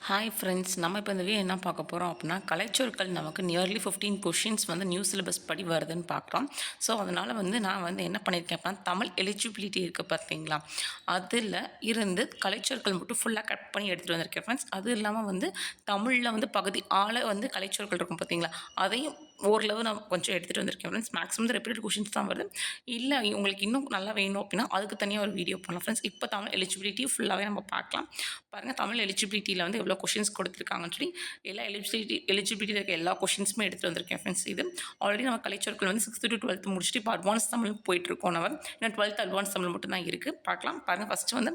Hi friends, நம்ம இப்போ இந்த வீடியோ என்ன பார்க்க போகிறோம் அப்படின்னா, கலைச்சொற்கள் நமக்கு நியர்லி 15 கொஷின்ஸ் நியூ சிலபஸ் படி வருதுன்னு பார்க்குறோம். ஸோ அதனால் நான் என்ன பண்ணியிருக்கேன் அப்படின்னா, தமிழ் எலிஜிபிலிட்டி இருக்குது பார்த்தீங்களா, அதில் இருந்து கலைச்சொற்கள் மட்டும் ஃபுல்லாக கட் பண்ணி எடுத்துகிட்டு வந்திருக்கேன் ஃப்ரெண்ட்ஸ். அது இல்லாமல் தமிழில் பகுதி ஆள கலைச்சொற்கள் இருக்கும் பார்த்தீங்களா, அதையும் ஓரளவு நான் கொஞ்சம் எடுத்துகிட்டு வந்திருக்கேன் ஃப்ரெண்ட்ஸ். மேக்ஸிமம் ரிப்பீட்டட் கொஷின்ஸ் தான் வருது. இல்லை உங்களுக்கு இன்னும் நல்லா வேணும் அப்படின்னா அதுக்கு தனியாக ஒரு வீடியோ பண்ணலாம் ஃப்ரெண்ட்ஸ். இப்போ தமிழ் எலிஜிபிலிட்டி ஃபுல்லாகவே நம்ம பார்க்கலாம். பாருங்கள், தமிழ் எலிஜிபிலிட்டியில் எவ்வளோ கொஷின்ஸ் கொடுத்துருக்காங்கன்னு சொல்லி எல்லா எலிஜிபிலிட்டியில் இருக்க எல்லா கொஷின்ஸுமே எடுத்துகிட்டு வந்திருக்கேன் ஃப்ரெண்ட்ஸ். இது ஆல்ரெடி நம்ம கலைச்சொற்கள் 6th to 12th முடிச்சுட்டு இப்போ அட்வான்ஸ் தமிழ் போயிட்டுருக்கோம். நம்ம இன்னும் 12th அட்வான்ஸ் தமிழ் மட்டும் தான் இருக்குது. பார்க்கலாம். பாருங்கள், ஃபஸ்ட்டு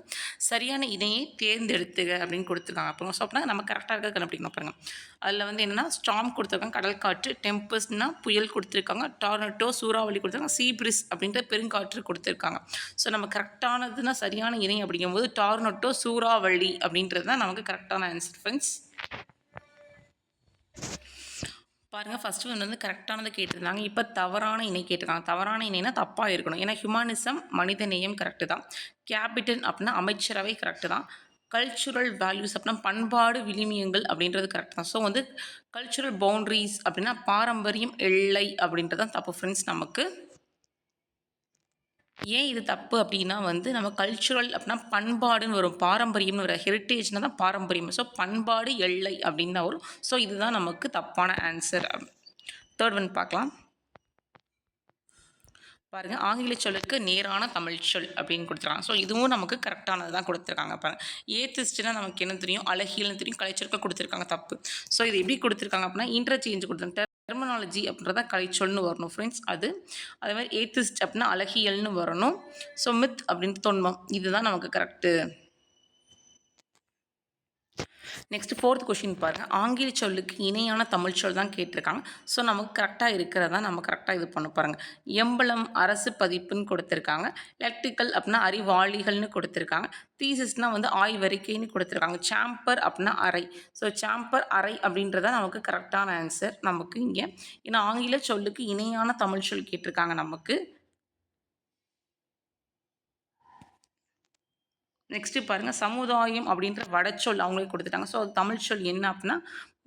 சரியான இணையை தேர்ந்தெடுத்துக அப்படின்னு கொடுத்துருக்காங்க. அப்புறம் ஸோ அப்படின்னா நம்ம கரெக்டாக இருக்க கண்டுபிடிக்கணும். பாருங்கள், அதில் என்னென்னா ஸ்டார்ம் கொடுத்துருக்காங்க, கடல் காற்று, டெம்பஸ்ட்னா புயல் கொடுத்துருக்காங்க, டார்னட்டோ சூறாவளி கொடுத்துருக்காங்க, சீப்ரிஸ் அப்படின்ற பெருங்காற்று கொடுத்துருக்காங்க. ஸோ நம்ம கரெக்டானதுன்னா சரியான இணை அப்படிங்கும்போது டார்னட்டோ சூறாவளி அப்படின்றது தான் நமக்கு கரெக்டான ஆன்சர் ஃப்ரெண்ட்ஸ். பாருங்கள், ஃபஸ்ட்டு கரெக்டானது கேட்டிருந்தாங்க. இப்போ தவறான இணை கேட்டிருக்காங்க. தவறான இணைனா தப்பாக இருக்கணும். ஏன்னா ஹியூமனிசம் மனித நேயம் கரெக்டு தான். கேபிட்டல் அப்படின்னா அமைச்சரவை கரெக்டு தான். கல்ச்சுரல் வேல்யூஸ் அப்படின்னா பண்பாடு விளிமியங்கள் அப்படின்றது கரெக்ட் தான். ஸோ கல்ச்சுரல் பவுண்ட்ரிஸ் அப்படின்னா பாரம்பரியம் எல்லை அப்படின்றது தான் தப்பு ஃப்ரெண்ட்ஸ். நமக்கு ஏன் இது தப்பு அப்படின்னா நம்ம கல்ச்சுரல் அப்படின்னா பண்பாடுன்னு வரும், பாரம்பரியம்னு வரும், ஹெரிட்டேஜ்னா தான் பாரம்பரியம். ஸோ பண்பாடு எல்லை அப்படின்னு தான் வரும். ஸோ இதுதான் நமக்கு தப்பான ஆன்சர். தேர்ட் ஒன் பார்க்கலாம். பாருங்கள், ஆங்கில சொல்லுக்கு நேரான தமிழ் சொல் அப்படின்னு கொடுத்துருக்காங்க. ஸோ இதுவும் நமக்கு கரெக்டானது தான் கொடுத்துருக்காங்க. பாருங்கள், ஏத்திஸ்ட்னா நமக்கு என்ன தெரியும், அழகியல்னு தெரியும், கலைச்சொற்கள் கொடுத்துருக்காங்க, தப்பு. ஸோ இது எப்படி கொடுத்துருக்காங்க அப்படின்னா இன்டர்சேஞ்ச் கொடுத்துருக்காங்க. டெர்மினாலஜி அப்படின்றத கலைச்சொல்னு வரணும் ஃப்ரெண்ட்ஸ். அதே மாதிரி ஏத்திஸ்ட் அப்படின்னா அழகியல்னு வரணும். ஸோ மித் அப்படின்ட்டு தொன்மம், இதுதான் நமக்கு கரெக்டு. நெக்ஸ்ட் ஃபோர்த் கொஷின் பாருங்கள், ஆங்கில சொல்லுக்கு இணையான தமிழ் சொல் தான் கேட்டிருக்காங்க. ஸோ நமக்கு கரெக்டாக இருக்கிறதா நம்ம கரெக்டாக இது பண்ண பாருங்கள். எம்பளம் அரசு பதிப்புன்னு கொடுத்துருக்காங்க. எலக்ட்ரிக்கல் அப்படின்னா அறிவாளிகள்னு கொடுத்துருக்காங்க. தீசிஸ்னால் ஆய்வறிக்கைன்னு கொடுத்துருக்காங்க. சாம்பர் அப்படின்னா அறை. ஸோ சாம்பர் அறை அப்படின்றதான் நமக்கு கரெக்டான ஆன்சர் நமக்கு இங்கே. ஏன்னா ஆங்கில சொல்லுக்கு இணையான தமிழ் சொல் கேட்டிருக்காங்க நமக்கு. நெக்ஸ்ட்டு பாருங்கள், சமுதாயம் அப்படின்ற வடச்சொல் அவங்களே கொடுத்துட்டாங்க. ஸோ தமிழ் சொல் என்ன அப்படின்னா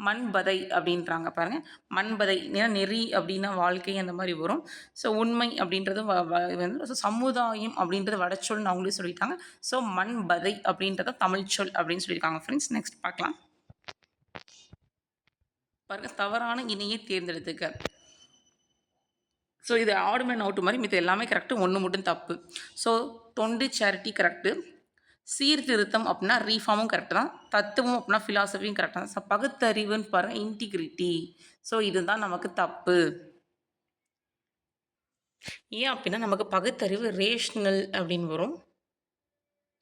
மண்பதை அப்படின்றாங்க. பாருங்கள், மண்பதை ஏன்னா நெறி அப்படின்னா வாழ்க்கை அந்த மாதிரி வரும். ஸோ உண்மை அப்படின்றது ஸோ சமுதாயம் அப்படின்றது வடச்சொல்னு அவங்களே சொல்லிட்டாங்க. ஸோ மண்பதை அப்படின்றத தமிழ் சொல் அப்படின்னு சொல்லியிருக்காங்க ஃப்ரெண்ட்ஸ். நெக்ஸ்ட் பார்க்கலாம். பாருங்கள், தவறான இணையை தேர்ந்தெடுத்துக்க. ஸோ இது ஆடுமேன் அவுட்டு மாதிரி மித்த எல்லாமே கரெக்டு, ஒன்று மட்டும் தப்பு. ஸோ தொண்டு சேரிட்டி கரெக்டு. சீர்திருத்தம் அப்படின்னா ரீஃபார்மும் கரெக்டு தான். தத்துவம் அப்படின்னா ஃபிலாசபியும் கரெக்டாக தான். ஸோ பகுத்தறிவுன்னு பாருங்கள் இன்டிகிரிட்டி. ஸோ இதுதான் நமக்கு தப்பு. ஏன் அப்படின்னா நமக்கு பகுத்தறிவு ரேஷ்னல் அப்படின்னு வரும்.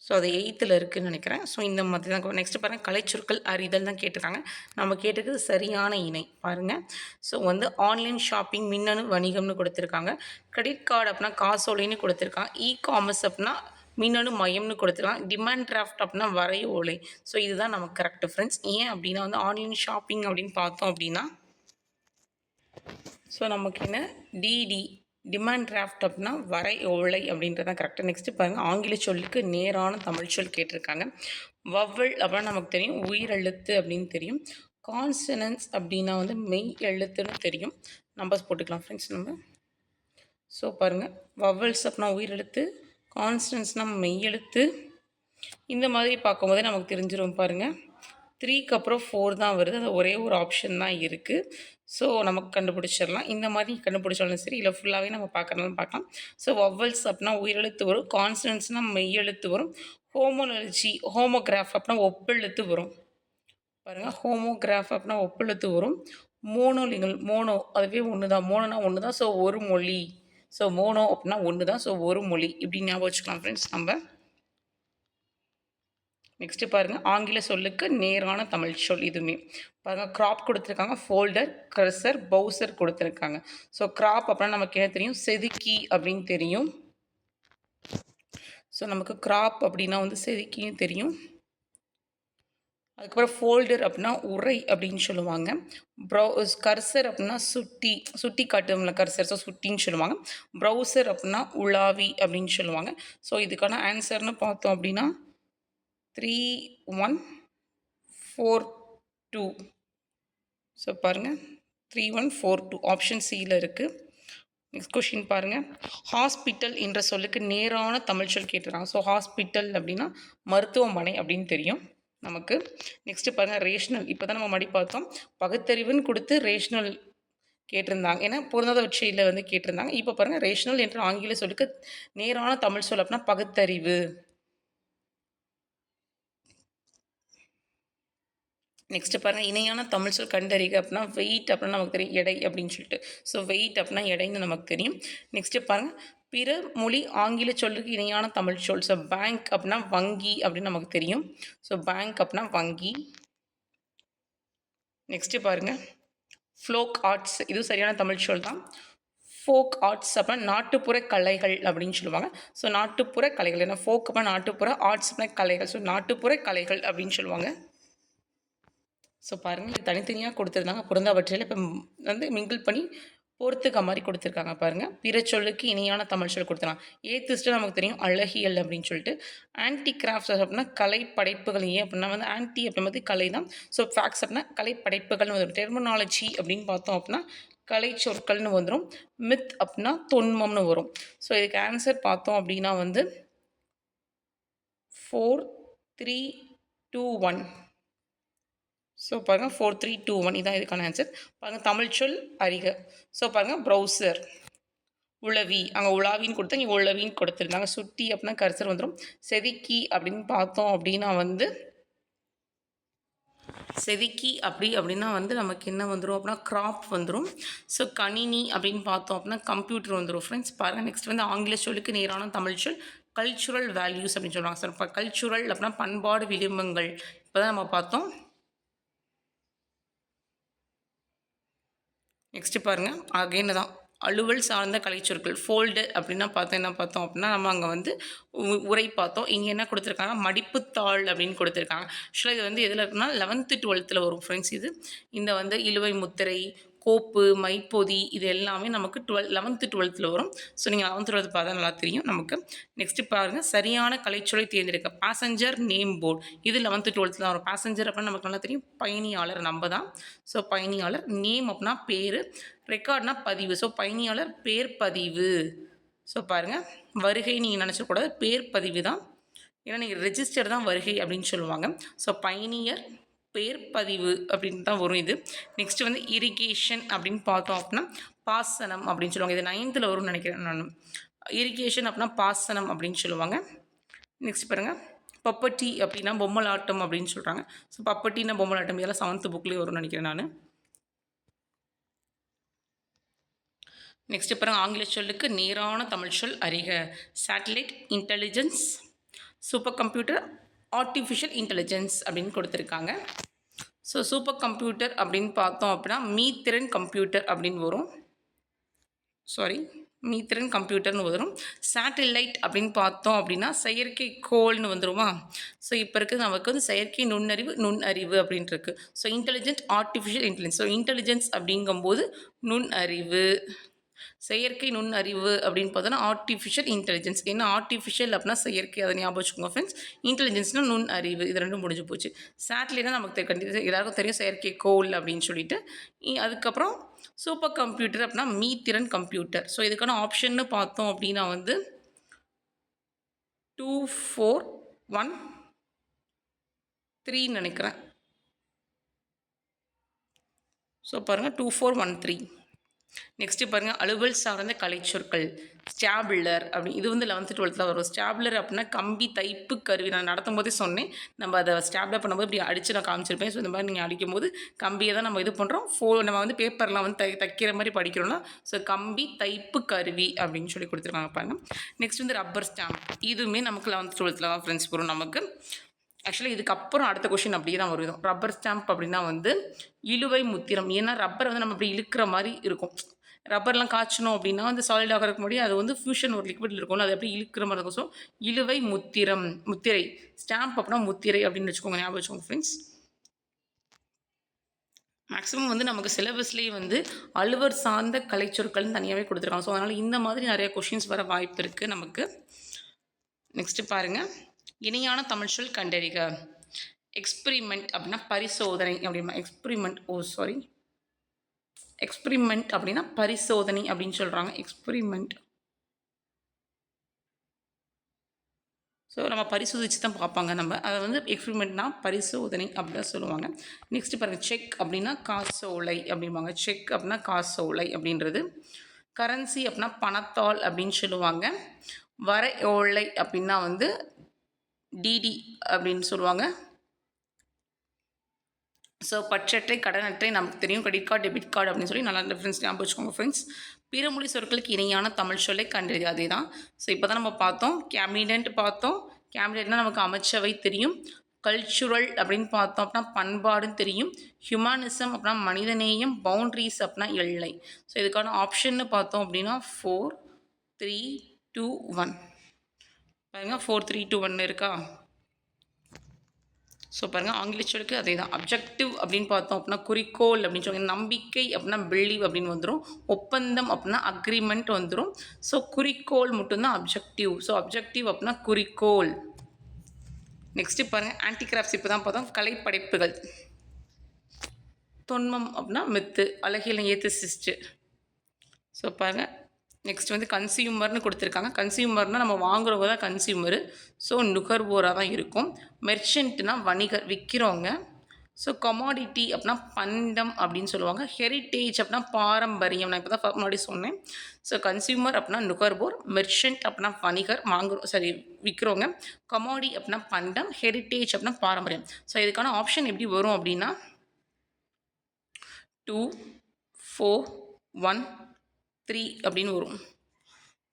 ஸோ அது 8th இருக்குதுன்னு நினைக்கிறேன். ஸோ இந்த மாதிரி தான். நெக்ஸ்ட் பாருங்கள், கலைச்சொற்கள் அறிதல் தான் கேட்டிருக்காங்க. நம்ம கேட்டது சரியான இணை. பாருங்கள், ஸோ ஆன்லைன் ஷாப்பிங் மின்னணு வணிகம்னு கொடுத்துருக்காங்க. கிரெடிட் கார்டு அப்படின்னா காசோலைன்னு கொடுத்துருக்காங்க. காமர்ஸ் அப்படின்னா மின்னணு மையம்னு கொடுத்துருக்காங்க. டிமாண்ட் டிராஃப்ட் அப்படின்னா வரைய ஓலை. ஸோ இதுதான் நமக்கு கரெக்ட் ஃப்ரெண்ட்ஸ். ஏன் அப்படின்னா ஆன்லைன் ஷாப்பிங் அப்படின்னு பார்த்தோம் அப்படின்னா ஸோ நமக்கு என்ன டிடி டிமாண்ட் டிராஃப்ட் அப்படின்னா வரை ஓலை அப்படின்றதான் கரெக்டாக. நெக்ஸ்ட்டு பாருங்கள், ஆங்கில சொல்லுக்கு நேரான தமிழ் சொல் கேட்டிருக்காங்க. வவ்வல் அப்படின்னா நமக்கு தெரியும் உயிரெழுத்து அப்படின்னு தெரியும். கான்சனன்ஸ் அப்படின்னா மெய் எழுத்துன்னு தெரியும். நம்பர்ஸ் போட்டுக்கலாம் ஃப்ரெண்ட்ஸ் நம்ம. ஸோ பாருங்கள், வவ்வல்ஸ் அப்படின்னா உயிரெழுத்து, கான்ஸ்டன்ஸ்னால் மெய்யெழுத்து. இந்த மாதிரி பார்க்கும்போதே நமக்கு தெரிஞ்சிடும். பாருங்கள், 3க்கு அப்புறம் 4 தான் வருது. அது ஒரே ஒரு ஆப்ஷன் தான் இருக்குது. ஸோ நமக்கு கண்டுபிடிச்சிடலாம். இந்த மாதிரி கண்டுபிடிச்சாலும் சரி, இல்லை ஃபுல்லாகவே நம்ம பார்க்குறதுனாலும் பார்க்கலாம். ஸோ வவ்வல்ஸ் அப்படின்னா உயிரெழுத்து வரும், கான்ஸ்டன்ஸ்னால் மெய்யெழுத்து வரும், ஹோமோகிராஃப் அப்படின்னா ஒப்பெழுத்து வரும். பாருங்கள், ஹோமோகிராஃப் அப்படின்னா ஒப்பெழுத்து வரும். மோனோ அதுவே ஒன்று தான். மோனோனா ஒன்று தான். ஸோ ஒரு மொழி. ஸோ மோனோ அப்படின்னா ஒன்று தான். ஸோ ஒரு மொழி இப்படி ஞாபகம் வச்சுக்கலாம் ஃப்ரெண்ட்ஸ் நம்ம. நெக்ஸ்ட்டு பாருங்கள், ஆங்கில சொல்லுக்கு நேரான தமிழ் சொல் இதுவுமே. பாருங்கள், க்ராப் கொடுத்துருக்காங்க, ஃபோல்டர், கர்சர், பவுசர் கொடுத்துருக்காங்க. ஸோ க்ராப் அப்படின்னா நமக்கு என்ன தெரியும், செதுக்கி அப்படின்னு தெரியும். ஸோ நமக்கு க்ராப் அப்படின்னா செதுக்கியும் தெரியும். அதுக்கப்புறம் ஃபோல்டர் அப்படின்னா உரை அப்படின்னு சொல்லுவாங்க. கர்சர் அப்படின்னா சுட்டி காட்டும்ல கர்சர், ஸோ சுட்டின்னு சொல்லுவாங்க. ப்ரௌசர் அப்படின்னா உலாவி அப்படின்னு சொல்லுவாங்க. ஸோ இதுக்கான ஆன்சர்னு பார்த்தோம் அப்படின்னா 3, 1, 3142. ஸோ பாருங்கள் 3142 ஆப்ஷன் சியில் இருக்குது. நெக்ஸ்ட் கொஷின் பாருங்கள். ஹாஸ்பிட்டல் என்ற சொல்லுக்கு நேரான தமிழ் சொல் கேட்டுருக்காங்க. ஸோ ஹாஸ்பிட்டல் அப்படின்னா மருத்துவமனை அப்படின்னு தெரியும் நமக்கு. நெக்ஸ்ட்டு பாருங்கள் ரேஷ்னல். இப்போ தான் நம்ம மடி பார்த்தோம். பகுத்தறிவுன்னு கொடுத்து ரேஷ்னல் கேட்டிருந்தாங்க. ஏன்னா பொருந்தாத வரிசையில் வந்து கேட்டிருந்தாங்க. இப்போ பாருங்கள் ரேஷ்னல் என்ற ஆங்கில சொல்லுக்கு நேரான தமிழ் சொல் அப்படின்னா பகுத்தறிவு. நெக்ஸ்ட்டு பாருங்கள் இணையான தமிழ் சொல் கண்டறிக அப்படின்னா வெயிட் அப்படின்னா நமக்கு தெரியும் எடை அப்படின்னு சொல்லிட்டு. ஸோ வெயிட் அப்படின்னா எடைன்னு நமக்கு தெரியும். நெக்ஸ்ட்டு பாருங்கள் பிற மொழி ஆங்கில சொல்லுக்கு இணையான தமிழ் சொல். ஸோ பேங்க் அப்படின்னா வங்கி அப்படின்னு நமக்கு தெரியும். ஸோ பேங்க் அப்படின்னா வங்கி. நெக்ஸ்ட்டு பாருங்கள் ஃப்ளோக் ஆர்ட்ஸ், இது சரியான தமிழ் சொல் தான். ஃபோக் ஆர்ட்ஸ் அப்படின்னா நாட்டுப்புற கலைகள் அப்படின்னு சொல்லுவாங்க. ஸோ நாட்டுப்புற கலைகள், ஏன்னா ஃபோக் அப்படின்னா நாட்டுப்புற, ஆர்ட்ஸ் அப்படின்னா கலைகள். ஸோ நாட்டுப்புற கலைகள் அப்படின்னு சொல்லுவாங்க. ஸோ பாருங்கள் இது தனித்தனியாக கொடுத்துருந்தாங்க. பொருந்தாவற்றில் இப்போ வந்து மிங்கிள் பண்ணி பொறுத்துக்க மாதிரி கொடுத்துருக்காங்க பாருங்கள். பிற சொல்லுக்கு இணையான தமிழ் சொல் கொடுத்துருக்காங்க. ஏத்திஸ்ட்டு நமக்கு தெரியும் அழகியல் அப்படின்னு சொல்லிட்டு. ஆன்டி கிராஃப்ட்ஸ் அப்படின்னா கலை படைப்புகள். ஏன் அப்படின்னா வந்து ஆன்டி அப்படின்றது கலை தான். ஸோ ஃபேக்ட்ஸ் அப்படின்னா கலை படைப்புகள்னு வந்துடும். டெர்மினாலஜி அப்படின்னு பார்த்தோம் அப்படின்னா கலை சொற்கள்னு வந்துடும். மித் அப்படின்னா தொன்மம்னு வரும். ஸோ இதுக்கு ஆன்சர் பார்த்தோம் அப்படின்னா வந்து 4321. ஸோ பாருங்கள் 4321 இதான் இதுக்கான ஆன்சர். பாருங்கள் தமிழ் சொல் அறிக. ஸோ பாருங்கள் ப்ரௌசர், உளவி, அங்கே உலாவின்னு கொடுத்தா இங்கே உளவின்னு கொடுத்துருந்தாங்க. சுட்டி அப்படின்னா கர்சர் வந்துடும். செதுக்கி அப்படின்னு பார்த்தோம் அப்படின்னா வந்து செதுக்கி அப்படின்னா வந்து நமக்கு என்ன வந்துடும் அப்படின்னா கிராப் வந்துடும். ஸோ கணினி அப்படின்னு பார்த்தோம் அப்படின்னா கம்ப்யூட்டர் வந்துடும். ஃப்ரெண்ட்ஸ் பாருங்கள் நெக்ஸ்ட் வந்து ஆங்கில சொல்லுக்கு நேரான தமிழ் சொல் கல்ச்சுரல் வேல்யூஸ் அப்படின்னு சொல்லுவாங்க. சார் இப்போ கல்ச்சுரல் அப்படின்னா பண்பாடு விளிம்பங்கள் இப்போ தான் நம்ம பார்த்தோம். நெக்ஸ்ட்டு பாருங்கள் அகைன் தான் அலுவல் சார்ந்த கலைச்சொற்கள். ஃபோல்டர் அப்படின்னா பார்த்தோம் என்ன பார்த்தோம் அப்படின்னா நம்ம அங்கே வந்து உரை பார்த்தோம். இங்கே என்ன கொடுத்துருக்காங்க மடிப்புத்தாள் அப்படின்னு கொடுத்துருக்காங்க. ஆக்சுவலாக இது வந்து எதில் இருக்குன்னா 11th 12th வரும் ஃப்ரெண்ட்ஸ். இது இந்த வந்து இழுவை முத்திரை, கோப்பு, மைப்பொதி இது எல்லாமே நமக்கு 11th 12th வரும். ஸோ நீங்கள் 11th 12th பார்த்தா நல்லா தெரியும் நமக்கு. நெக்ஸ்ட்டு பாருங்கள் சரியான கலைச்சொலை தேர்ந்தெடுக்க. பேசஞ்சர் நேம் போர்டு இது 11th 12th தான் வரும். பேசஞ்சர் அப்படின்னா நமக்கு நல்லா தெரியும் பயணியாளர் நம்ம தான். ஸோ பயணியாளர். நேம் அப்படின்னா பேர். ரெக்கார்ட்னா பதிவு. ஸோ பயணியாளர் பேர் பதிவு. ஸோ பாருங்கள் வருகை நீங்கள் நினச்சக்கூடாது, பேர் பதிவு தான். ஏன்னா நீங்கள் ரெஜிஸ்டர் தான் வருகை அப்படின்னு சொல்லுவாங்க. ஸோ பயணியர் பேர் பதிவு அப்படின்னு தான் வரும் இது. நெக்ஸ்ட்டு வந்து இரிகேஷன் அப்படின்னு பார்த்தோம் அப்படின்னா பாசனம் அப்படின்னு சொல்லுவாங்க. இது 9th வரும்னு நினைக்கிறேன் நான். இரிகேஷன் அப்படின்னா பாசனம் அப்படின்னு சொல்லுவாங்க. நெக்ஸ்ட் பாருங்கள் பப்பட்டி அப்படின்னா பொம்மலாட்டம் அப்படின்னு சொல்கிறாங்க. ஸோ பப்பட்டின்னா பொம்மலாட்டம் இதெல்லாம் 7th புக்லேயே வரும்னு நினைக்கிறேன் நான். நெக்ஸ்ட் பாருங்கள் ஆங்கில சொல்லுக்கு நேரான தமிழ் சொல் அறிக. Satellite, intelligence, super computer, artificial intelligence அப்படின்னு கொடுத்துருக்காங்க. ஸோ சூப்பர் கம்ப்யூட்டர் அப்படின்னு பார்த்தோம் அப்படின்னா மீத்திறன் கம்ப்யூட்டர் அப்படின்னு வரும். மீத்திறன் கம்ப்யூட்டர்னு வரும். சேட்டலைட் அப்படின்னு பார்த்தோம் அப்படின்னா செயற்கைக்கோள்னு வந்துருமா. ஸோ இப்போ இருக்குது நமக்கு வந்து செயற்கை நுண்ணறிவு அப்படின்ட்டு இருக்குது. So intelligent, artificial intelligence. So intelligence அப்படிங்கும்போது நுண்ணறிவு, செயற்கை நுண்ணறிவு அப்படின்னு பார்த்தோன்னா ஆர்டிஃபிஷியல் இன்டெலிஜென்ஸ். என்ன ஆர்டிஃபிஷியல் அப்படின்னா செயற்கை, அதை ஞாபகம் வச்சுக்கோங்க ஃப்ரெண்ட்ஸ். இன்டெலிஜென்ஸ்னால் நுண்ணறிவு. இது ரெண்டும் முடிஞ்சு போச்சு. சேட்டலைட்னா நமக்கு கண்டிப்பாக எல்லாருக்கும் தெரியும் செயற்கைக்கோள் அப்படின்னு சொல்லிட்டு. அதுக்கப்புறம் சூப்பர் கம்ப்யூட்டர் அப்படின்னா மீத்திறன் கம்ப்யூட்டர். ஸோ இதுக்கான ஆப்ஷன்னு பார்த்தோம் அப்படின்னா வந்து 2413 நினைக்கிறேன். ஸோ பாருங்கள் 2413. நெக்ஸ்ட்டு பாருங்கள் அலுவல் சார்ந்த கலைச்சொற்கள். ஸ்டாப்லர் அப்படி இது வந்து 11th 12th வரும். ஸ்டாப்லர் அப்படின்னா கம்பி தைப்பு கருவி. நான் நடத்தும் போதே சொன்னேன் நம்ம அதை ஸ்டாப்லர் பண்ணும்போது இப்படி அடித்து நான் காமிச்சிருப்பேன். ஸோ இந்த மாதிரி நீங்கள் அடிக்கும் போது கம்பியை தான் நம்ம இது பண்ணுறோம். நம்ம வந்து பேப்பர்லாம் வந்து தைக்கிற மாதிரி படிக்கிறோம்னா ஸோ கம்பி தைப்பு கருவி அப்படின்னு சொல்லி கொடுத்துருக்காங்க பாருங்கள். நெக்ஸ்ட் வந்து ரப்பர் ஸ்டாம்ப். இதுவுமே நமக்கு 11th 12th தான் ஃப்ரெண்ட்ஸ் வரும் நமக்கு. ஆக்சுவலாக இதுக்கப்புறம் அடுத்த கொஷின் அப்படியே தான் வரும். ரப்பர் ஸ்டாம்ப் அப்படின்னா வந்து இழுவை முத்திரம். ஏன்னா ரப்பர் வந்து நம்ம இப்படி இழுக்கிற மாதிரி இருக்கும். ரப்பர்லாம் காய்ச்சணும் அப்படின்னா வந்து சாலிட் ஆகிறதுக்கு முன்னாடி அது வந்து ஃபியூஷன் ஒரு லிக்விட் இருக்கும்ல, அது அப்படி இழுக்கிற மாதிரி இருக்கும். ஸோ இழுவை முத்திரை. ஸ்டாம்ப் அப்படின்னா முத்திரை அப்படின்னு வச்சுக்கோங்க, ஞாபகம் வச்சுக்கோங்க ஃப்ரெண்ட்ஸ். மேக்ஸிமம் வந்து நமக்கு சிலபஸ்லேயே வந்து அலுவல் சார்ந்த கலைச்சொற்கள்னு தனியாகவே கொடுத்துருக்காங்க. ஸோ அதனால் இந்த மாதிரி நிறைய கொஷின்ஸ் வர வாய்ப்பு இருக்குது நமக்கு. நெக்ஸ்ட்டு பாருங்கள் இணையான தமிழ் சொல் கண்டறிக. எக்ஸ்பிரிமெண்ட் அப்படின்னா பரிசோதனை அப்படின்னா எக்ஸ்பிரிமெண்ட் அப்படின்னா பரிசோதனை அப்படின்னு சொல்கிறாங்க. எக்ஸ்பிரிமெண்ட். ஸோ நம்ம பரிசோதித்து தான் பார்ப்பாங்க. நம்ம அதை வந்து எக்ஸ்பிரிமெண்ட்னா பரிசோதனை அப்படி தான் சொல்லுவாங்க. நெக்ஸ்ட்டு பாருங்கள், செக் அப்படின்னா காசோலை அப்படிம்பாங்க. செக் அப்படின்னா காசோலை அப்படின்றது. கரன்சி அப்படின்னா பணத்தாள் அப்படின்னு சொல்லுவாங்க. வரையோலை அப்படின்னா வந்து டிடி அப்படின்னு சொல்லுவாங்க. ஸோ பற்றட்டை, கடனட்டை நமக்கு தெரியும். கிரெடிட் கார்டு, டெபிட் கார்டு அப்படின்னு சொல்லி நல்லா டிஃப்ரென்ஸ் ஞாபகம் வச்சுக்கோங்க ஃப்ரெண்ட்ஸ். பிறமொழி சொற்களுக்கு இணையான தமிழ் சொல்லை கண்டறிது. அதே தான். ஸோ இப்போ தான் நம்ம பார்த்தோம். கேபினட் பார்த்தோம். கேபினட்னா நமக்கு அமைச்சவை தெரியும். கல்ச்சுரல் அப்படின்னு பார்த்தோம் அப்படின்னா பண்பாடுன்னு தெரியும். ஹியூமனிசம் அப்படின்னா மனிதநேயம். பவுண்ட்ரிஸ் அப்படின்னா எல்லை. ஸோ இதுக்கான ஆப்ஷன்னு பார்த்தோம் அப்படின்னா 4 3 2 1 பாருங்கள். 4 3 2 1 இருக்கா? ஸோ பாருங்கள், ஆங்கில சொல்லுக்கு அதே தான். அப்ஜெக்டிவ் அப்படின்னு பார்த்தோம் அப்படின்னா குறிக்கோள் அப்படின்னு சொல்லுவாங்க. நம்பிக்கை அப்படின்னா பிலீவ் அப்படின்னு வந்துடும். ஒப்பந்தம் அப்படின்னா அக்ரிமெண்ட் வந்துடும். ஸோ குறிக்கோள் மட்டும்தான் அப்ஜெக்டிவ். ஸோ அப்ஜெக்டிவ் அப்படின்னா குறிக்கோள். நெக்ஸ்ட்டு பாருங்கள், ஆன்டிகிராஃப்ட்ஸ் இப்போ தான் பார்த்தோம். கலைப்படைப்புகள். தொன்மம் அப்படின்னா மித்து. அழகியல் ஏத்திசிஸ்ட்டு. ஸோ பாருங்கள், நெக்ஸ்ட் வந்து கன்சியூமர்னு கொடுத்துருக்காங்க. கன்சியூமர்னால் நம்ம வாங்குறவங்க தான் கன்சியூமரு. ஸோ நுகர்வோராக தான் இருக்கும். மெர்ச்சன்ட்னா வணிகர், விற்கிறவங்க. ஸோ கமாடிட்டி அப்படின்னா பண்டம் அப்படின்னு சொல்லுவாங்க. ஹெரிட்டேஜ் அப்படின்னா பாரம்பரியம். நான் இப்போ தான் முன்னாடி சொன்னேன். ஸோ கன்சியூமர் அப்படின்னா நுகர்வோர். மெர்ச்சன்ட் அப்படின்னா வணிகர், விற்கிறவங்க. கமாடி அப்படின்னா பண்டம். ஹெரிட்டேஜ் அப்படின்னா பாரம்பரியம். ஸோ இதுக்கான ஆப்ஷன் எப்படி வரும் அப்படின்னா 2 4 1 3 அப்படின்னு வரும்.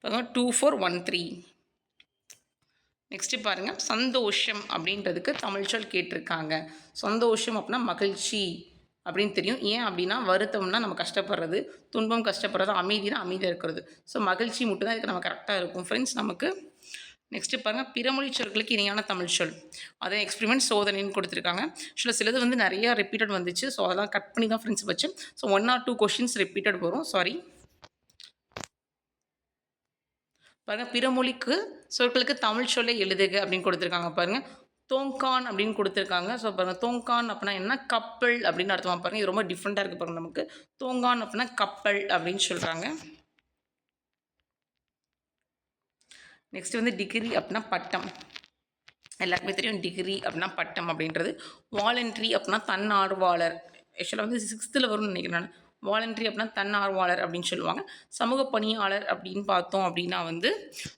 பாருங்கள், 2 4 1 3. நெக்ஸ்ட்டு பாருங்கள், சந்தோஷம் அப்படின்றதுக்கு தமிழ் சொல் கேட்டிருக்காங்க. சந்தோஷம் அப்படின்னா மகிழ்ச்சி அப்படின்னு தெரியும். ஏன் அப்படின்னா வருத்தம்னா நம்ம கஷ்டப்படுறது, துன்பம் கஷ்டப்படுறது, அமைதினா அமைதியாக இருக்கிறது. ஸோ மகிழ்ச்சி மட்டும்தான் இதுக்கு நம்ம கரெக்டாக இருக்கும் ஃப்ரெண்ட்ஸ் நமக்கு. நெக்ஸ்ட்டு பாருங்கள், பிறமொழி சொற்களுக்கு இணையான தமிழ் சொல். அதை எக்ஸ்பிரிமெண்ட் சோதனைன்னு கொடுத்துருக்காங்க. ஆக்சுவலாக சிலது வந்து நிறையா ரிப்பீட்டட் வந்துச்சு. ஸோ அதெல்லாம் கட் பண்ணி தான் ஃப்ரெண்ட்ஸ் வச்சேன். ஸோ 1 or 2 கொஷின்ஸ் ரிப்பீட்டட் வரும். சாரி. பாருங்கள், பிறமொழிக்கு சொற்களுக்கு தமிழ் சொல்லை எழுதுக அப்படின்னு கொடுத்துருக்காங்க. பாருங்கள், தோங்கான் அப்படின்னு கொடுத்துருக்காங்க. ஸோ பாருங்கள், தோங்கான் அப்படின்னா என்ன? கப்பல் அப்படின்னு அர்த்தமாக. பாருங்கள், இது ரொம்ப டிஃப்ரெண்ட்டாக இருக்குது பாருங்கள் நமக்கு. தோங்கான் அப்படின்னா கப்பல் அப்படின்னு சொல்கிறாங்க. நெக்ஸ்ட் வந்து டிகிரி அப்படின்னா பட்டம். எல்லாருக்குமே தெரியும் டிகிரி அப்படின்னா பட்டம் அப்படின்றது. வாலண்ட்ரி அப்படின்னா தன்னார்வலர். ஆக்சுவலாக வந்து 6th வரும்னு நினைக்கிறேன் நான். வாலண்ட்ரி அப்படின்னா தன்னார்வலர் அப்படின்னு சொல்லுவாங்க. சமூக பணியாளர் அப்படின்னு பார்த்தோம் அப்படின்னா வந்து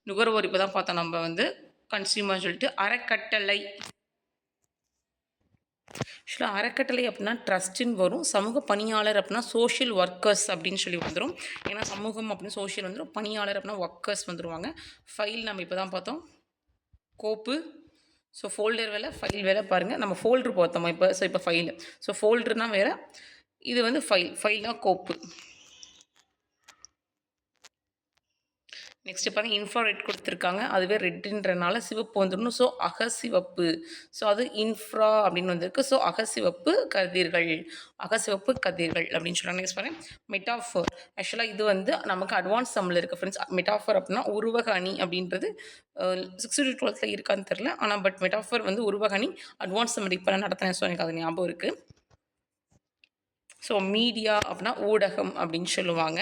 நுகர்வோர். இப்போ தான் பார்த்தோம் நம்ம வந்து கன்சியூமர் சொல்லிட்டு. அறக்கட்டளை. ஆக்சுவலாக அறக்கட்டளை அப்படின்னா ட்ரஸ்ட்டுன்னு வரும். சமூக பணியாளர் அப்படின்னா சோஷியல் ஒர்க்கர்ஸ் அப்படின்னு சொல்லி வந்துடும். ஏன்னா சமூகம் அப்படின்னு சோஷியல் வந்துடும். பணியாளர் அப்படின்னா ஒர்க்கர்ஸ் வந்துடுவாங்க. ஃபைல் நம்ம இப்போ தான் பார்த்தோம். கோப்பு. ஸோ ஃபோல்டர் வேலை, ஃபைல் வேலை. பாருங்கள், நம்ம ஃபோல்ட்ரு பார்த்தோம் இப்போ. ஸோ இப்போ ஃபைலு. ஸோ ஃபோல்டர்னால் வேறு, இது வந்து ஃபைல்னால் கோப்பு. நெக்ஸ்ட்டு பாருங்கள், இன்ஃப்ராரெட் கொடுத்துருக்காங்க. அதுவே ரெட்டுன்றனால சிவப்பு வந்துடணும். ஸோ அகசிவப்பு. ஸோ அது இன்ஃப்ரா அப்படின்னு வந்திருக்கு. ஸோ அகசிவப்பு கதிர்கள். அகசிவப்பு கதிர்கள் அப்படின்னு சொல்கிறாங்க. நெக்ஸ்ட் பாருங்கள், மெட்டாஃபர். ஆக்சுவலாக இது வந்து நமக்கு அட்வான்ஸ் சம்மில் இருக்குது ஃப்ரெண்ட்ஸ். மெட்டாஃபர் அப்படின்னா உருவக அணி அப்படின்றது 6th to 12th இருக்கான்னு தெரில. ஆனால் பட் மெட்டாஃபர் வந்து உருவக அணி அட்வான்ஸ் சம் இப்போ நான் நடத்தினேன். ஸோ எனக்கு அது ஞாபகம் இருக்குது. ஸோ மீடியா அப்படின்னா ஊடகம் அப்படின்னு சொல்லுவாங்க.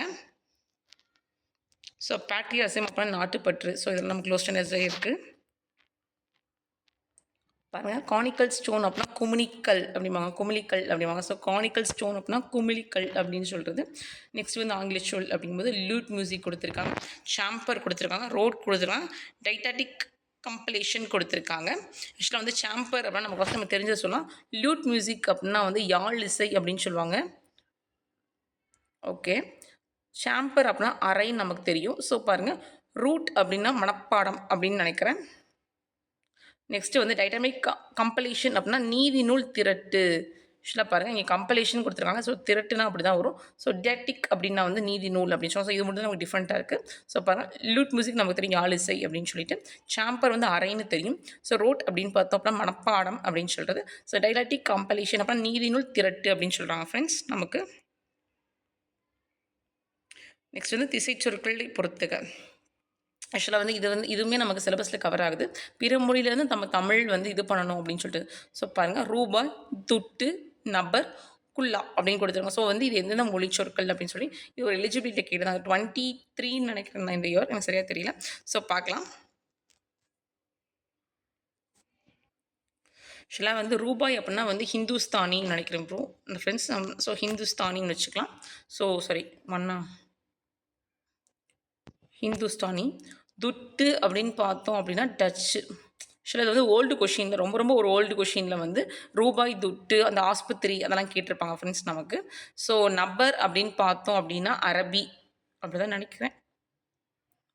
ஸோ பேட்ரியாசியம் அப்படின்னா நாட்டுப்பற்று. ஸோ இதில் நமக்கு க்ளோஸ் டென்னஸே இருக்குது. பாருங்கள், கானிக்கல் ஸ்டோன் அப்படின்னா குமிழிக்கல் அப்படிம்பாங்க. குமிழிக்கல் அப்படிம்பாங்க. ஸோ கானிக்கல் ஸ்டோன் அப்படின்னா குமிழிக்கல் அப்படின்னு சொல்கிறது. நெக்ஸ்ட் வந்து ஆங்கில சொல் அப்படிங்கும்போது லூட் மியூசிக் கொடுத்துருக்காங்க. சாம்பர் கொடுத்துருக்காங்க. ரோட் கொடுத்துருக்காங்க. டைட்டாட்டிக் கம்பலேஷன் கொடுத்துருக்காங்க. ஆக்சுவலாக வந்து சாம்பர் அப்படின்னா நமக்கு ஃபஸ்ட் நம்ம தெரிஞ்சது சொல்லலாம். லூட் மியூசிக் அப்படின்னா வந்து யாழ் இசை அப்படின்னு சொல்லுவாங்க. ஓகே. சாம்பர் அப்படின்னா அறைன்னு நமக்கு தெரியும். ஸோ பாருங்கள், ரூட் அப்படின்னா மனப்பாடம் அப்படின்னு நினைக்கிறேன். நெக்ஸ்ட்டு வந்து டைட்டமிக் கம்பலேஷன் அப்படின்னா நீதி நூல் திரட்டு. ஆக்சுவலாக பாருங்கள், இங்கே கம்பலேஷன் கொடுத்துருக்காங்க. ஸோ திரட்டுனா அப்படி தான் வரும். ஸோ டேட்டிக் அப்படின்னா வந்து நீதி நூல் அப்படின்னு சொல்லுவோம். ஸோ இது மட்டும் தான் நமக்கு டிஃப்ரெண்ட்டாக இருக்குது. ஸோ பாருங்கள், லூட் மியூசிக் நமக்கு தெரியும் யாழ் இசை அப்படின்னு சொல்லிட்டு. சாம்பர் வந்து அறைன்னு தெரியும். ஸோ ரோட் அப்படின்னு பார்த்தோம் அப்படின்னா மனப்பாடம் அப்படின்னு சொல்கிறது. ஸோ டைலாட்டிக் கம்பலேஷன் அப்படின்னா நீதி நூல் திரட்டு அப்படின்னு சொல்கிறாங்க ஃப்ரெண்ட்ஸ் நமக்கு. நெக்ஸ்ட் வந்து திசை சொற்களை பொறுத்துக. ஆக்சுவலாக வந்து இதுவுமே நமக்கு சிலபஸில் கவர் ஆகுது. பிற மொழியிலேருந்து நம்ம தமிழ் வந்து இது பண்ணணும் அப்படின்னு சொல்லிட்டு. ஸோ பாருங்கள், ரூபாய், துட்டு, நபர், குல்லா அப்படின்னு கொடுத்துருங்க. ஸோ வந்து இது எந்தெந்த மொழி சொற்கள் அப்படின்னு சொல்லி இது ஒரு எலிஜிபிலிட்டி கேட்டுருந்தாங்க. 23 நினைக்கிறேன் நான் இந்த இயர், எனக்கு சரியாக தெரியல. ஸோ பார்க்கலாம். ஆக்சுவலாக வந்து ரூபாய் அப்படின்னா வந்து ஹிந்துஸ்தானின்னு நினைக்கிறேன் ப்ரோ இந்த ஃப்ரெண்ட்ஸ். ஸோ ஹிந்துஸ்தானின்னு வச்சுக்கலாம். ஸோ சாரி மன்னா ஹிந்துஸ்தானி. துட்டு அப்படின்னு பார்த்தோம் அப்படின்னா டச்சு. ஆக்சுவலாக இது வந்து ஓல்டு கொஷின், ரொம்ப ரொம்ப ஒரு ஓல்டு கொஷினில் வந்து ரூபாய், துட்டு, அந்த ஆஸ்பத்திரி அதெல்லாம் கேட்டிருப்பாங்க ஃப்ரெண்ட்ஸ் நமக்கு. ஸோ நபர் அப்படின்னு பார்த்தோம் அப்படின்னா அரபி அப்படி தான் நினைக்கிறேன்.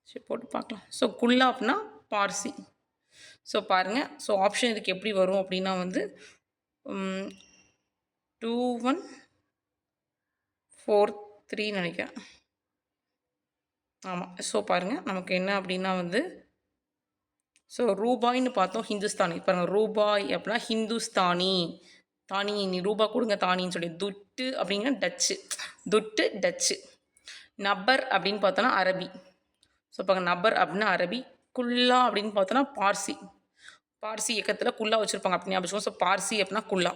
சரி போட்டு பார்க்கலாம். ஸோ குல்லா அப்படின்னா பார்சி. ஸோ பாருங்கள், ஸோ ஆப்ஷன் இதுக்கு எப்படி வரும் அப்படின்னா வந்து 2143 நினைக்கிறேன். ஆமாம். ஸோ பாருங்கள், நமக்கு என்ன அப்படின்னா வந்து ஸோ ரூபாய்ன்னு பார்த்தோம் ஹிந்துஸ்தானி. பாருங்கள், ரூபாய் அப்படின்னா ஹிந்துஸ்தானி. தானி, நீ ரூபா கொடுங்க தானின்னு சொல்லி. துட்டு அப்படின்னா டச்சு. துட்டு டச்சு. நபர் அப்படின்னு பார்த்தோன்னா அரபி. ஸோ பாருங்க, நபர் அப்படின்னா அரபி. குல்லா அப்படின்னு பார்த்தோன்னா பார்சி. பார்சி இயக்கத்தில் குல்லா வச்சுருப்பாங்க அப்படின்னு ஞாபகம். ஸோ பார்சி அப்படின்னா குல்லா.